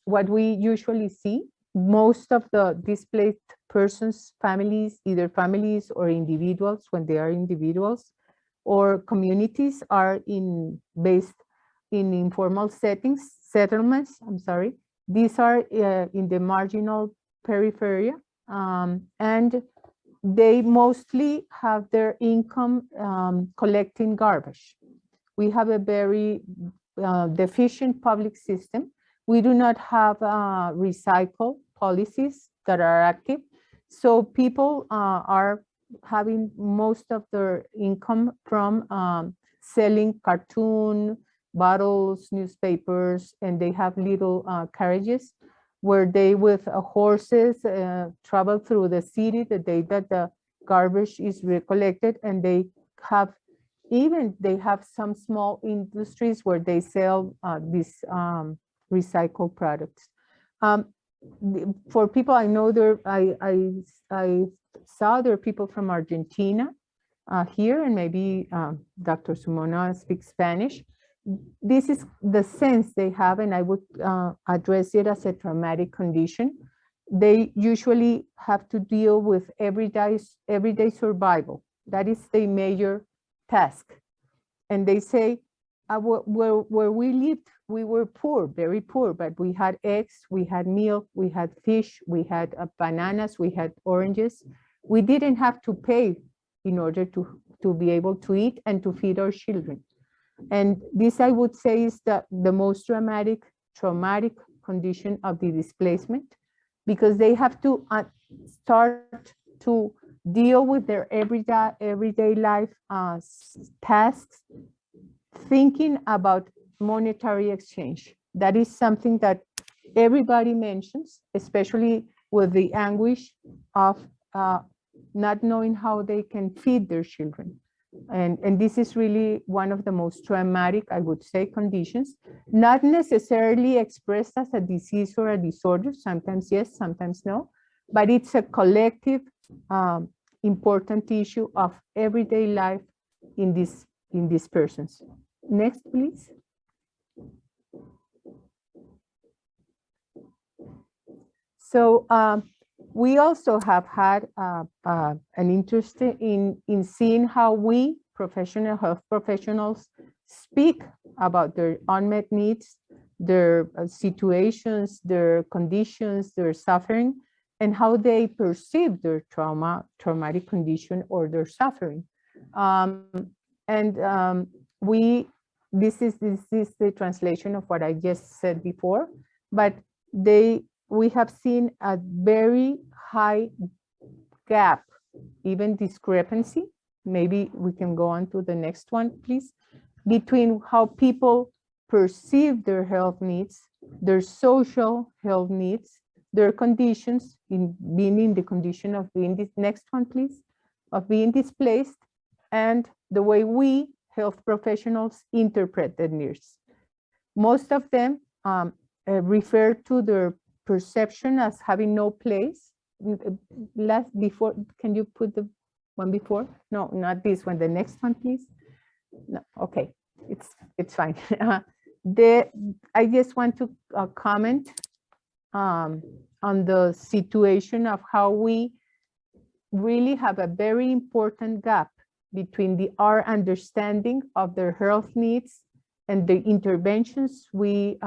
what we usually see. Most of the displaced persons, families, either families or individuals, when they are individuals, or communities, are based in informal settlements. I'm sorry. These are in the marginal periphery, and they mostly have their income collecting garbage. We have a very deficient public system. We do not have recycle policies that are active. So people are having most of their income from selling cartoon, bottles, newspapers, and they have little carriages where they, with horses, travel through the city the day that the garbage is recollected, and they have some small industries where they sell these recycled products. For people I know, I saw there are people from Argentina here, and maybe Dr. Sumona speaks Spanish. This is the sense they have, and I would address it as a traumatic condition. They usually have to deal with everyday survival. That is the major task. And they say, where we lived, we were poor, very poor, but we had eggs, we had milk, we had fish, we had bananas, we had oranges. We didn't have to pay in order to be able to eat and to feed our children. And this, I would say, is the most traumatic condition of the displacement, because they have to start to deal with their everyday life tasks, thinking about monetary exchange. That is something that everybody mentions, especially with the anguish of not knowing how they can feed their children. And this is really one of the most traumatic, I would say, conditions, not necessarily expressed as a disease or a disorder, sometimes yes, sometimes no, but it's a collective important issue of everyday life in these persons. Next, please. So we also have had an interest in seeing how we health professionals speak about their unmet needs, their situations, their conditions, their suffering, and how they perceive their traumatic condition or their suffering. This is the translation of what I just said before, but we have seen a very high gap, even discrepancy. Maybe we can go on to the next one, please, between how people perceive their health needs, their social health needs, their conditions, in being in the condition of being this next one, please, of being displaced, and the way we health professionals interpret their needs. Most of them refer to their perception as having no place. Before, can you put the one before? No, not this one. The next one, please. No, okay, it's fine. I just want to comment on the situation of how we really have a very important gap between our understanding of their health needs and the interventions we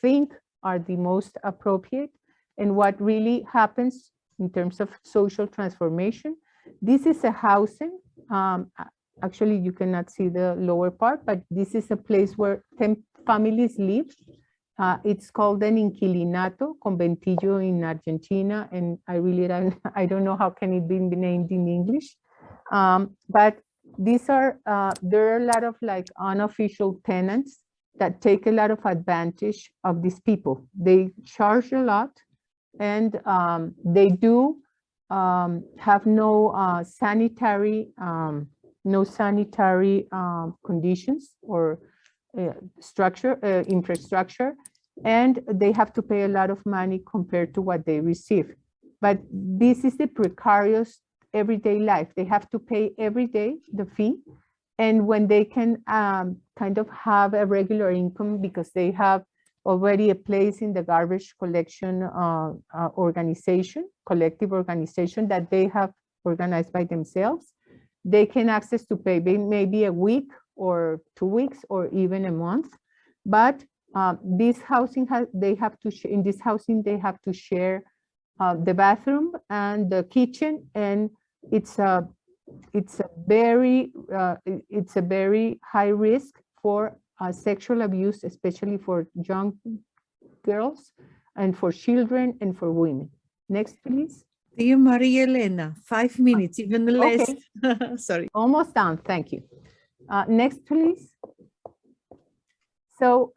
think are the most appropriate, and what really happens in terms of social transformation. This is a housing. Actually, you cannot see the lower part, but this is a place where 10 families live. It's called an inquilinato, conventillo in Argentina, and I don't know how can it be named in English. But these are, there are a lot of like unofficial tenants that take a lot of advantage of these people. They charge a lot, and they do have no sanitary conditions or infrastructure, and they have to pay a lot of money compared to what they receive. But this is the precarious everyday life. They have to pay every day the fee, and when they can kind of have a regular income because they have already a place in the garbage collection collective organization that they have organized by themselves, they can access to pay maybe a week or 2 weeks or even a month. But this housing, in this housing, they have to share the bathroom and the kitchen, and it's a very high risk for sexual abuse, especially for young girls and for children and for women. Next, please. Dear Maria Elena, 5 minutes, even less. Okay. Sorry. Almost done, thank you. Next, please. So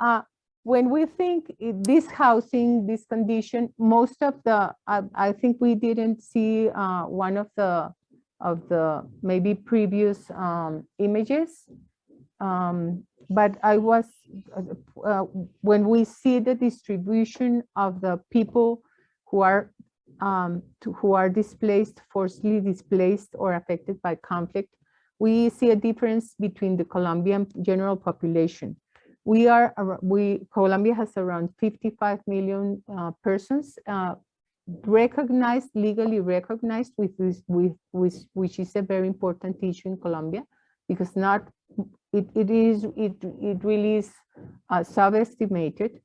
when we think this housing, this condition, most of the, I think we didn't see one of the maybe previous images, but I was, when we see the distribution of the people who are displaced, forcibly displaced or affected by conflict, we see a difference between the Colombian general population. Colombia has around 55 million persons recognized, legally recognized, which is a very important issue in Colombia, because it really is subestimated.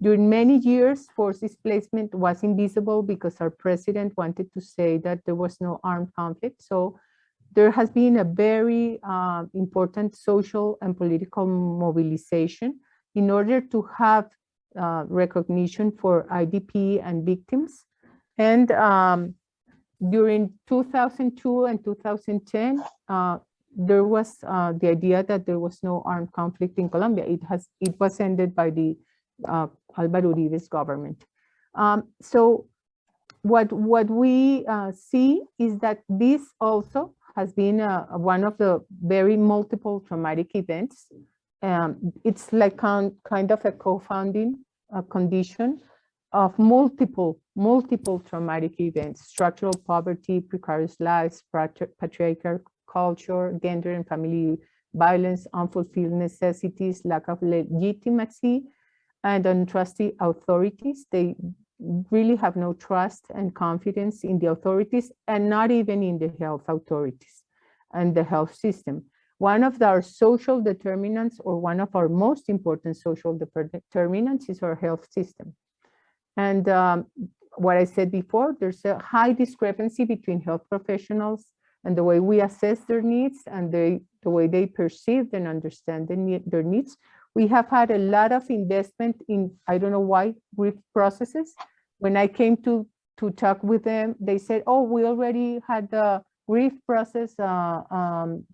During many years, forced displacement was invisible because our president wanted to say that there was no armed conflict. So there has been a very important social and political mobilization in order to have recognition for IDP and victims. And during 2002 and 2010, there was the idea that there was no armed conflict in Colombia. It was ended by the Álvaro Uribe's government. So what we see is that this also has been one of the very multiple traumatic events. It's like kind of a co-founding condition of multiple traumatic events: structural poverty, precarious lives, patriarchal culture, gender and family violence, unfulfilled necessities, lack of legitimacy, and untrusted authorities. They really have no trust and confidence in the authorities, and not even in the health authorities and the health system. One of our social determinants, or one of our most important social determinants, is our health system. And what I said before, there's a high discrepancy between health professionals and the way we assess their needs and the way they perceive and understand their needs. We have had a lot of investment in, I don't know why, grief processes. When I came to talk with them, they said, oh, we already had the grief process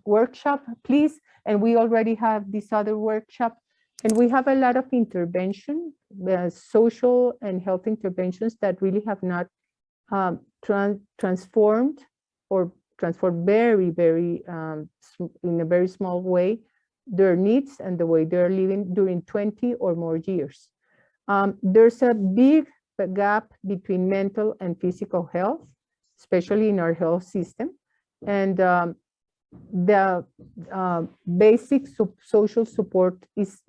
workshop, please, and we already have this other workshop. And we have a lot of intervention, social and health interventions that really have not transformed or transformed very, very, in a very small way, their needs and the way they're living during 20 or more years. There's a big gap between mental and physical health, especially in our health system. And the basic social support is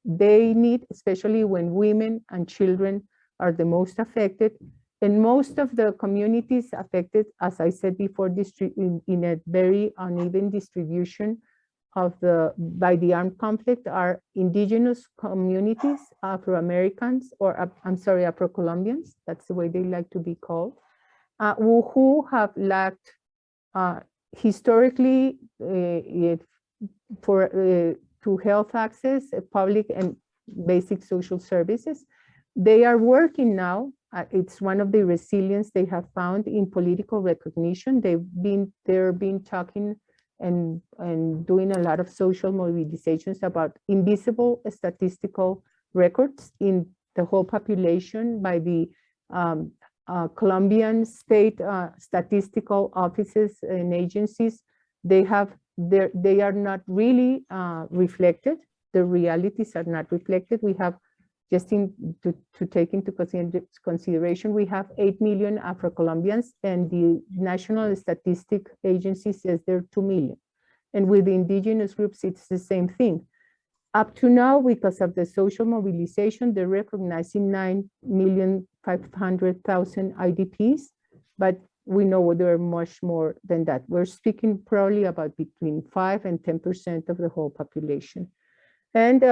they need, especially when women and children are the most affected. And most of the communities affected, as I said before, in a very uneven distribution by the armed conflict, are indigenous communities, Afro-Americans, or I'm sorry, Afro-Colombians, that's the way they like to be called, who have lacked historically to health access, public and basic social services. They are working now. It's one of the resilience they have found in political recognition. They're been talking and doing a lot of social mobilizations about invisible statistical records in the whole population by the Colombian state statistical offices and agencies. They are not really reflected. The realities are not reflected. We have, just to take into consideration, we have 8 million Afro-Colombians, and the National Statistic Agency says there are 2 million. And with the indigenous groups, it's the same thing. Up to now, because of the social mobilization, they're recognizing 9,500,000 IDPs, but we know there are much more than that. We're speaking probably about between 5 and 10% of the whole population. And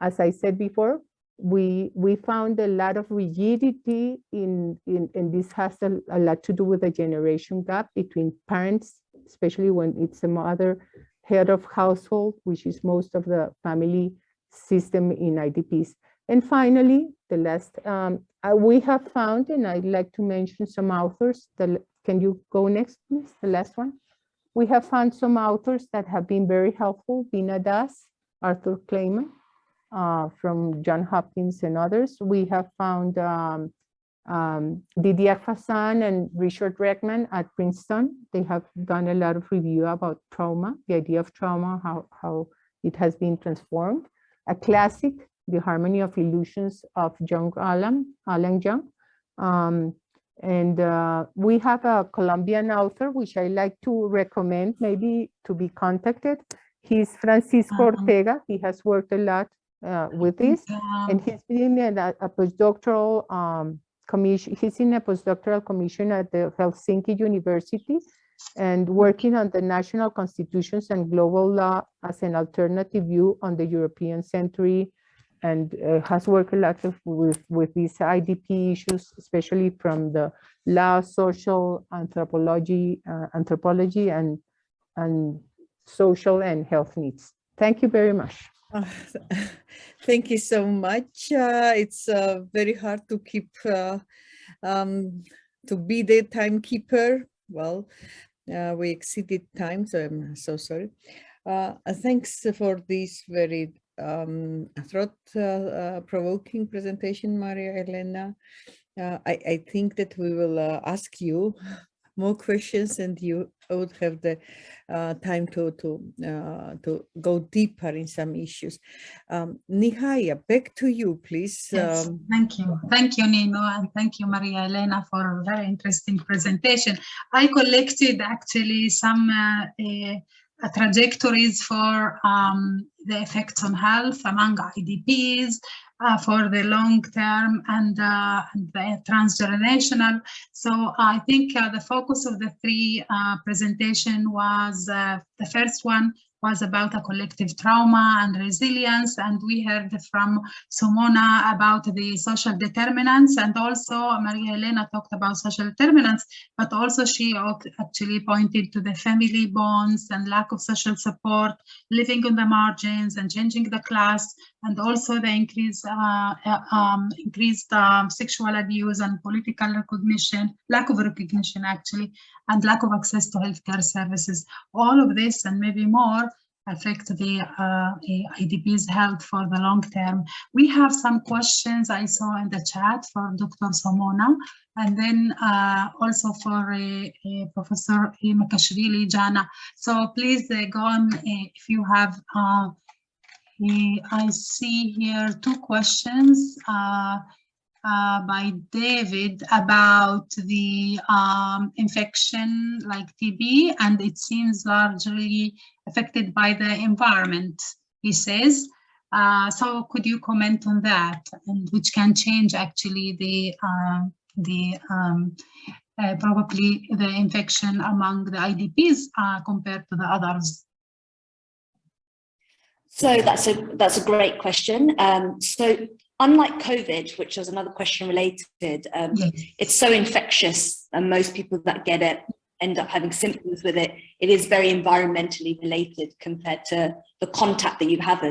as I said before, we found a lot of rigidity and this has a lot to do with the generation gap between parents, especially when it's a mother, head of household, which is most of the family system in IDPs. And finally, the last, we have found, and I'd like to mention some authors. Can you go next, please? The last one. We have found some authors that have been very helpful: Bina Das, Arthur Kleiman, from Johns Hopkins and others. We have found Didier Fassan and Richard Reckman at Princeton. They have done a lot of review about trauma, the idea of trauma, how it has been transformed. A classic, The Harmony of Illusions of Alan Young. We have a Colombian author, which I like to recommend maybe to be contacted. He's Francisco Ortega. He has worked a lot with this, and he's been in a postdoctoral commission. He's in a postdoctoral commission at the Helsinki University and working on the national constitutions and global law as an alternative view on the European century, and has worked a lot with these IDP issues, especially from the law, social anthropology, and social and health needs. Thank you very much. Thank you so much. It's very hard to keep to be the timekeeper. Well, we exceeded time, so I'm so sorry. Thanks for this very thought-provoking presentation, Maria Helena. I think that we will ask you more questions, and you would have the time to go deeper in some issues. Nihaya, back to you, please. Yes, thank you, Nino, and thank you, Maria Elena, for a very interesting presentation. I collected actually some trajectories for the effects on health among IDPs for the long term and the transgenerational. So I think the focus of the three presentation was the first one was about a collective trauma and resilience, and we heard from Sumona about the social determinants, and also Maria Elena talked about social determinants, but also she actually pointed to the family bonds and lack of social support, living on the margins and changing the class, and also the increased sexual abuse and political recognition, lack of recognition actually, and lack of access to healthcare services. All of this and maybe more affect the IDP's health for the long term. We have some questions I saw in the chat for Dr. Sumona, and then also for Professor Makashvili, Jana. So please go on if you have. I see here two questions by David about the infection like TB, and it seems largely affected by the environment, he says. So could you comment on that, and which can change actually probably the infection among the IDPs compared to the others? So that's a great question. So unlike COVID, which was another question related, Yes. It's so infectious, and most people that get it end up having symptoms with it. It is very environmentally related compared to the contact that you have.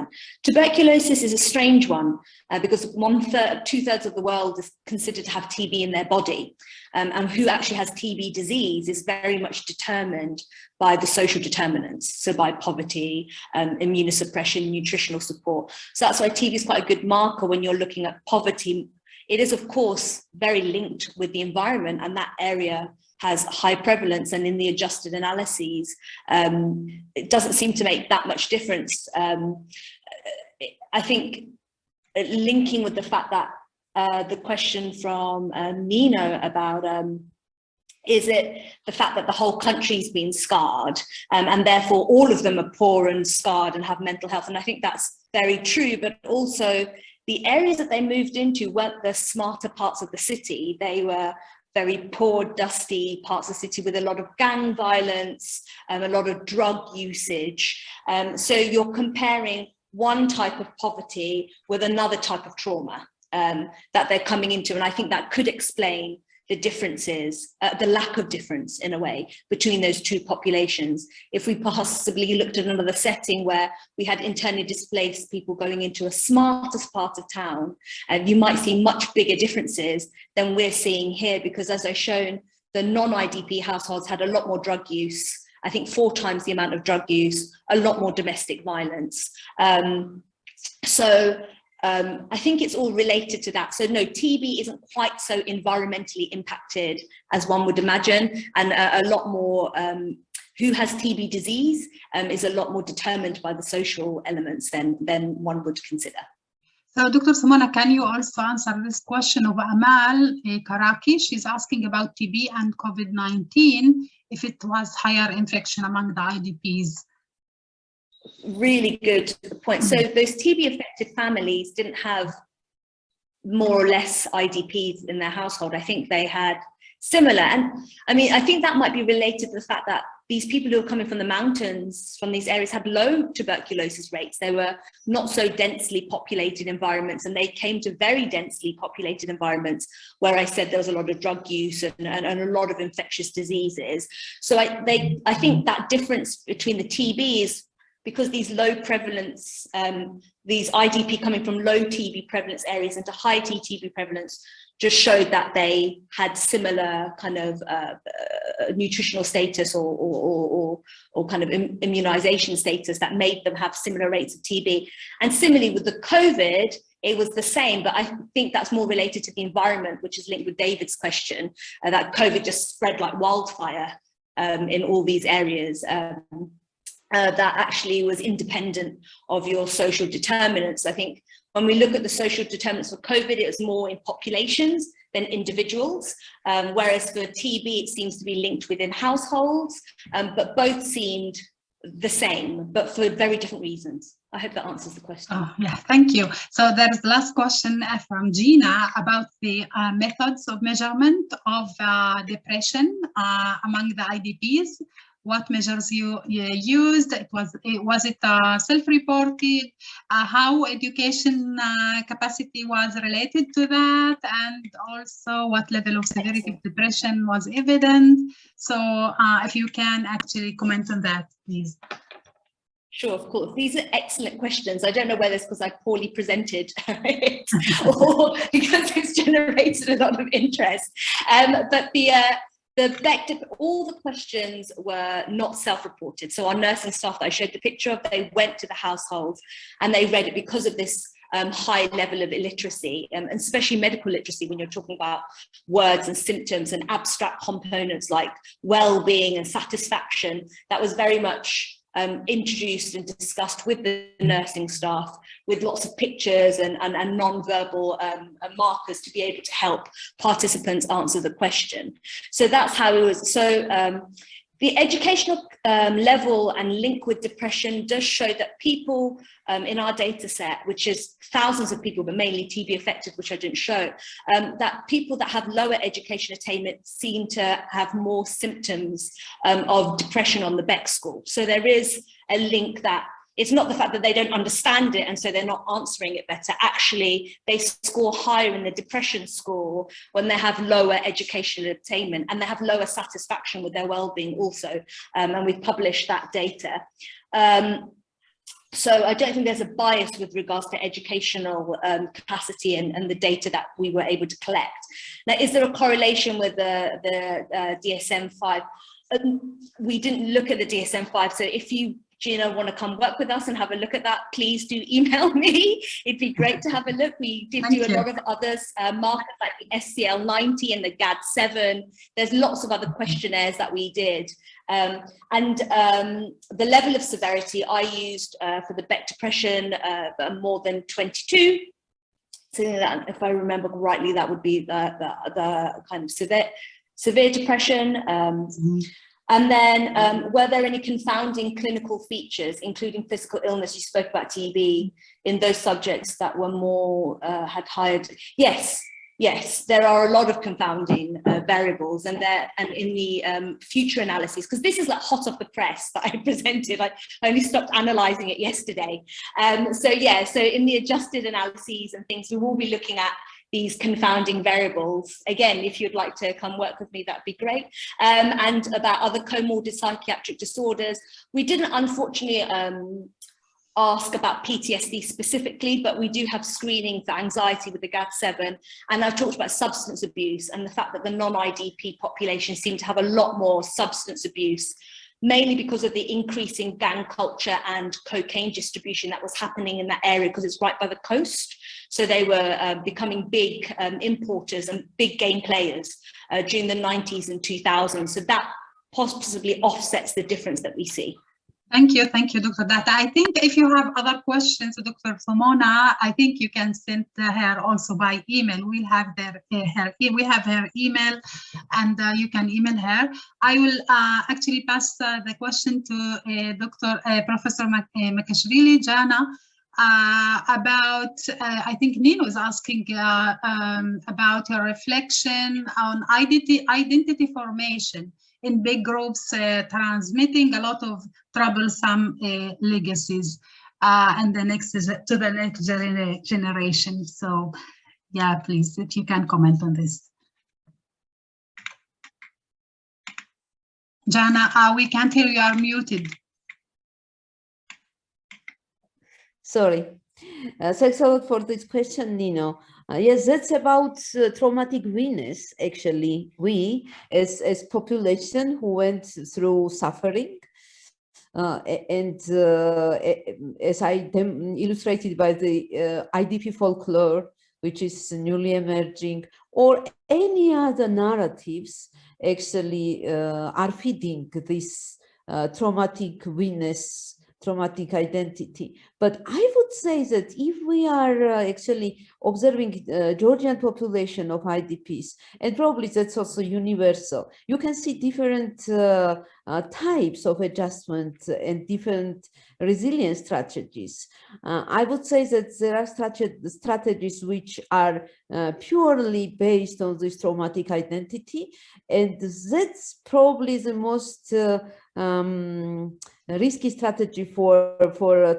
Tuberculosis is a strange one because 2/3 of the world is considered to have TB in their body, and who actually has TB disease is very much determined by the social determinants, so by poverty, immunosuppression, nutritional support. So that's why TB is quite a good marker when you're looking at poverty. It is, of course, very linked with the environment, and that area has high prevalence, and in the adjusted analyses, it doesn't seem to make that much difference. I think linking with the fact that the question from Nino about is it the fact that the whole country's been scarred, and therefore all of them are poor and scarred and have mental health, and I think that's very true, but also the areas that they moved into weren't the smarter parts of the city. They were very poor, dusty parts of the city with a lot of gang violence, a lot of drug usage. So you're comparing one type of poverty with another type of trauma that they're coming into. And I think that could explain the differences, the lack of difference in a way between those two populations. If we possibly looked at another setting where we had internally displaced people going into a smartest part of town, you might see much bigger differences than we're seeing here, because as I've shown, the non-IDP households had a lot more drug use, I think 4 times the amount of drug use, a lot more domestic violence. I think it's all related to that. So no, TB isn't quite so environmentally impacted as one would imagine, and a lot more, who has TB disease is a lot more determined by the social elements than one would consider. So Dr. Sumona, can you also answer this question of Amal Karaki? She's asking about TB and COVID-19, if it was higher infection among the IDPs. Really good point. So those TB affected families didn't have more or less IDPs in their household. I think they had similar. And I mean, I think that might be related to the fact that these people who are coming from the mountains, from these areas, had low tuberculosis rates. They were not so densely populated environments, and they came to very densely populated environments where I said there was a lot of drug use and a lot of infectious diseases. So I think that difference between the TB is because these low prevalence, these IDP coming from low TB prevalence areas into high TB prevalence just showed that they had similar kind of nutritional status or kind of immunization status that made them have similar rates of TB. And similarly with the COVID, it was the same, but I think that's more related to the environment, which is linked with David's question, that COVID just spread like wildfire in all these areas. That actually was independent of your social determinants. I think when we look at the social determinants for COVID, it was more in populations than individuals, whereas for TB, it seems to be linked within households, but both seemed the same, but for very different reasons. I hope that answers the question. Oh, yeah, thank you. So there's the last question from Gina about the methods of measurement of depression among the IDPs. What measures you used? Was it self-reported? How education capacity was related to that, and also what level of severity of depression was evident? So if you can actually comment on that, please. Sure, of course. These are excellent questions. I don't know whether it's because I poorly presented it or because it's generated a lot of interest. But all the questions were not self-reported. So our nursing staff that I showed the picture of, they went to the households and they read it because of this high level of illiteracy, and especially medical literacy when you're talking about words and symptoms and abstract components like well-being and satisfaction. That was very much introduced and discussed with the nursing staff, with lots of pictures and non-verbal markers to be able to help participants answer the question. So that's how it was. So the educational level and link with depression does show that people in our data set, which is thousands of people, but mainly TB affected, which I didn't show, that people that have lower education attainment seem to have more symptoms of depression on the Beck score. So there is a link that it's not the fact that they don't understand it and so they're not answering it better. Actually, they score higher in the depression score when they have lower educational attainment, and they have lower satisfaction with their well-being also. And we've published that data. So I don't think there's a bias with regards to educational capacity and the data that we were able to collect. Now, is there a correlation with the DSM-5? We didn't look at the DSM-5, so if you, Gina, want to come work with us and have a look at that, please do email me. It'd be great to have a look. We did do a lot of others, markers like the SCL90 and the GAD7. There's lots of other questionnaires that we did. The level of severity I used for the Beck depression, more than 22. So that, if I remember rightly, that would be the kind of severe depression. And then were there any confounding clinical features, including physical illness? You spoke about TB in those subjects that were more, had higher, yes, there are a lot of confounding variables, and in the future analyses, because this is like hot off the press that I presented. I only stopped analysing it yesterday. So in the adjusted analyses and things, we will be looking at these confounding variables. Again, if you'd like to come work with me, that'd be great. And about other comorbid psychiatric disorders. We didn't, unfortunately, ask about PTSD specifically, but we do have screening for anxiety with the GAD7. And I've talked about substance abuse and the fact that the non-IDP population seem to have a lot more substance abuse, mainly because of the increasing gang culture and cocaine distribution that was happening in that area, because it's right by the coast. So they were becoming big importers and big game players during the 90s and 2000s. So that possibly offsets the difference that we see. Thank you, Dr. Tata. I think if you have other questions, Dr. Sumona, I think you can send her also by email. We have her email, and you can email her. I will actually pass the question to Professor Makashvili, Jana, about, I think Nino is asking about your reflection on identity formation in big groups, transmitting a lot of troublesome legacies and the next generation. So, yeah, please, if you can comment on this. Jana, we can't hear you, are muted. Sorry. Thanks a lot for this question, Nino. Yes, that's about traumatic weakness, actually. We, as population who went through suffering, as I illustrated by the IDP folklore, which is newly emerging, or any other narratives actually are feeding this traumatic witness, traumatic identity. But I would say that if we are actually observing Georgian population of IDPs, and probably that's also universal, you can see different types of adjustment and different resilience strategies. I would say that there are strategies which are purely based on this traumatic identity, and that's probably the most risky strategy for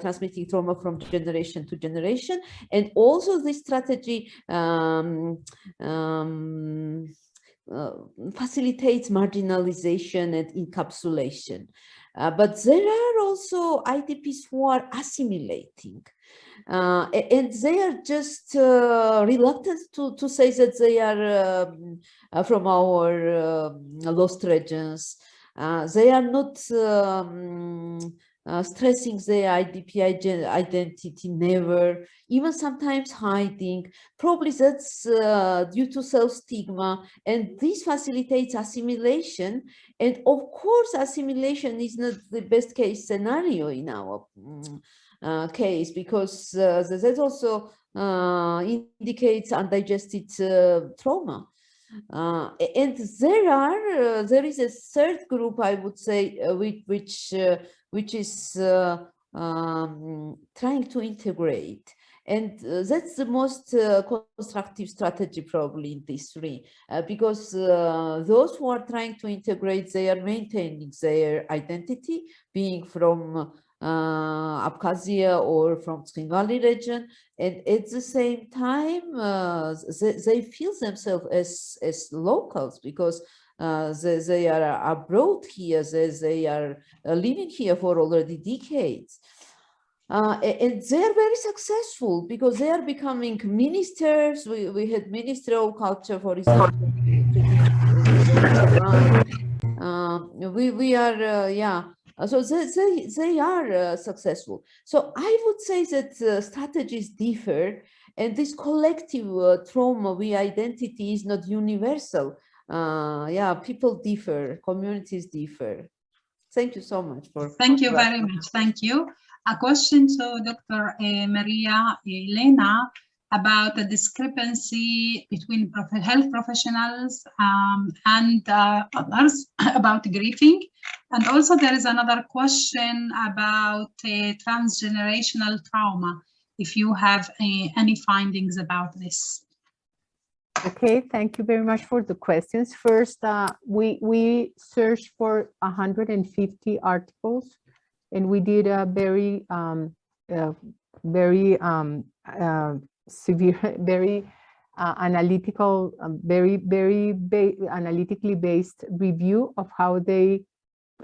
transmitting trauma from generation to generation. And also this strategy facilitates marginalization and encapsulation. But there are also IDPs who are assimilating. And they are just reluctant to say that they are from our lost regions. They are not stressing their IDP identity, never, even sometimes hiding. Probably that's due to self-stigma, and this facilitates assimilation. And of course, assimilation is not the best case scenario in our case, because that also indicates undigested trauma. And there is a third group, I would say, which is trying to integrate, and that's the most constructive strategy probably in these three, because those who are trying to integrate, they are maintaining their identity, being from Abkhazia or from Tskhin Valley region, and at the same time they feel themselves as locals, because they are abroad here, they are living here for already decades. And they are very successful because they are becoming ministers. We had Minister of Culture, for example. We are, yeah. So they are successful. So I would say that strategies differ, and this collective trauma, identity is not universal. Yeah, people differ, communities differ. Thank you so much for. Thank you very much. Thank you. A question to Dr. Maria Helena about the discrepancy between health professionals and others about grieving. And also there is another question about transgenerational trauma, if you have any findings about this. Okay, thank you very much for the questions. First, we searched for 150 articles, and we did a very, severe, very analytical, analytically based review of how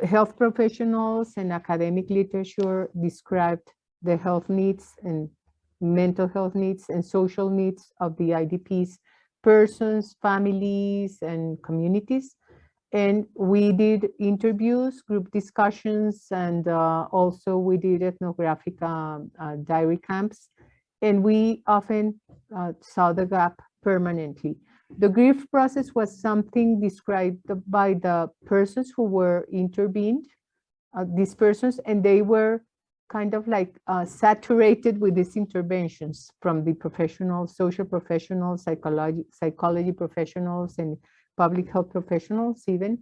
health professionals and academic literature described the health needs and mental health needs and social needs of the IDPs, persons, families, and communities. And we did interviews, group discussions, and also we did ethnographic diary camps. And we often saw the gap permanently. The grief process was something described by the persons who were intervened, these persons, and they were kind of like saturated with these interventions from the professionals, social professionals, psychology professionals, and public health professionals even,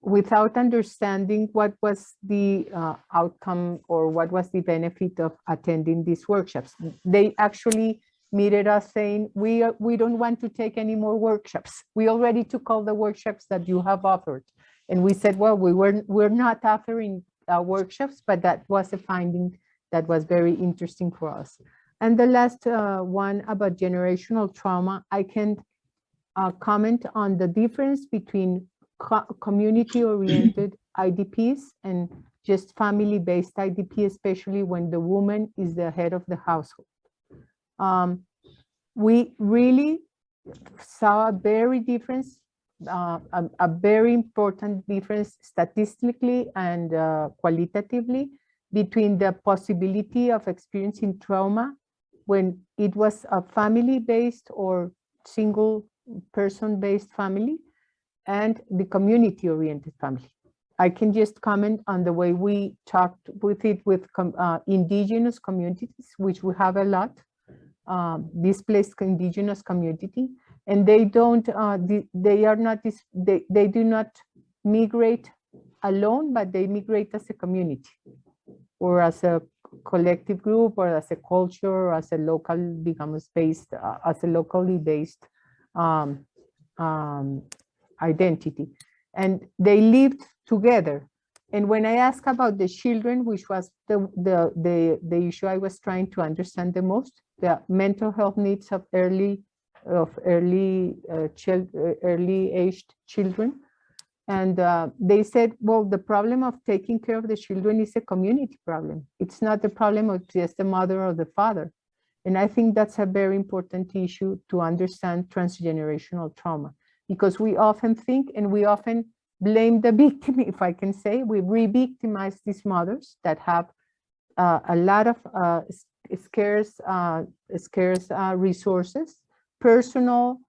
without understanding what was the outcome or what was the benefit of attending these workshops. They actually meted us saying, we don't want to take any more workshops. We already took all the workshops that you have offered. And we said, well, we're not offering workshops, but that was a finding that was very interesting for us. And the last one about generational trauma, I can comment on the difference between community-oriented IDPs and just family-based IDP, especially when the woman is the head of the household. We really saw a very difference a very important difference statistically and qualitatively between the possibility of experiencing trauma when it was a family-based or single person-based family and the community-oriented family. I can just comment on the way we talked with it with indigenous communities, which we have a lot, displaced indigenous community, and they don't, they do not migrate alone, but they migrate as a community or as a collective group or as a culture or as a local, digamos, based, as a locally based identity. And they lived together. And when I ask about the children, which was the issue I was trying to understand the most, the mental health needs of early aged children. And they said, well, the problem of taking care of the children is a community problem. It's not the problem of just the mother or the father. And I think that's a very important issue to understand transgenerational trauma, because we often think and we often blame the victim, if I can say. We re-victimize these mothers that have a lot of scarce resources, personal,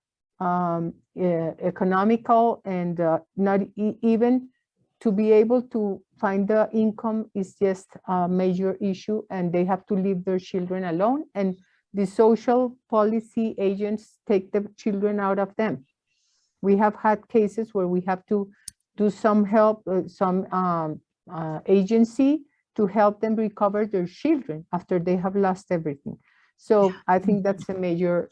economical, and not even to be able to find the income is just a major issue, and they have to leave their children alone, and the social policy agents take the children out of them. We have had cases where we have to do some help, some agency to help them recover their children after they have lost everything. So I think that's a major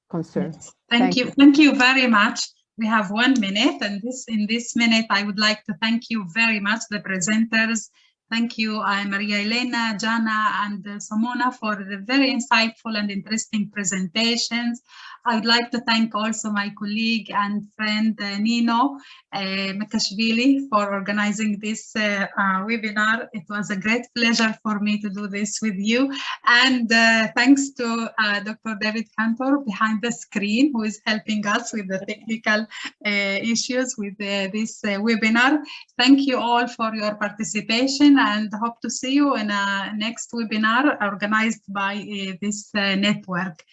concern. Yes. Thank you very much. We have 1 minute, and in this minute, I would like to thank you very much, the presenters. Thank you, Maria Helena, Jana, and Sumona for the very insightful and interesting presentations. I would like to thank also my colleague and friend Nino Makashvili for organizing this webinar. It was a great pleasure for me to do this with you. And thanks to Dr. David Cantor behind the screen, who is helping us with the technical issues with this webinar. Thank you all for your participation, and hope to see you in a next webinar organized by this network.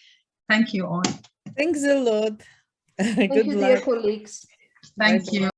Thank you all. Thanks a lot. Thank Good you, luck. dear colleagues. Thank you.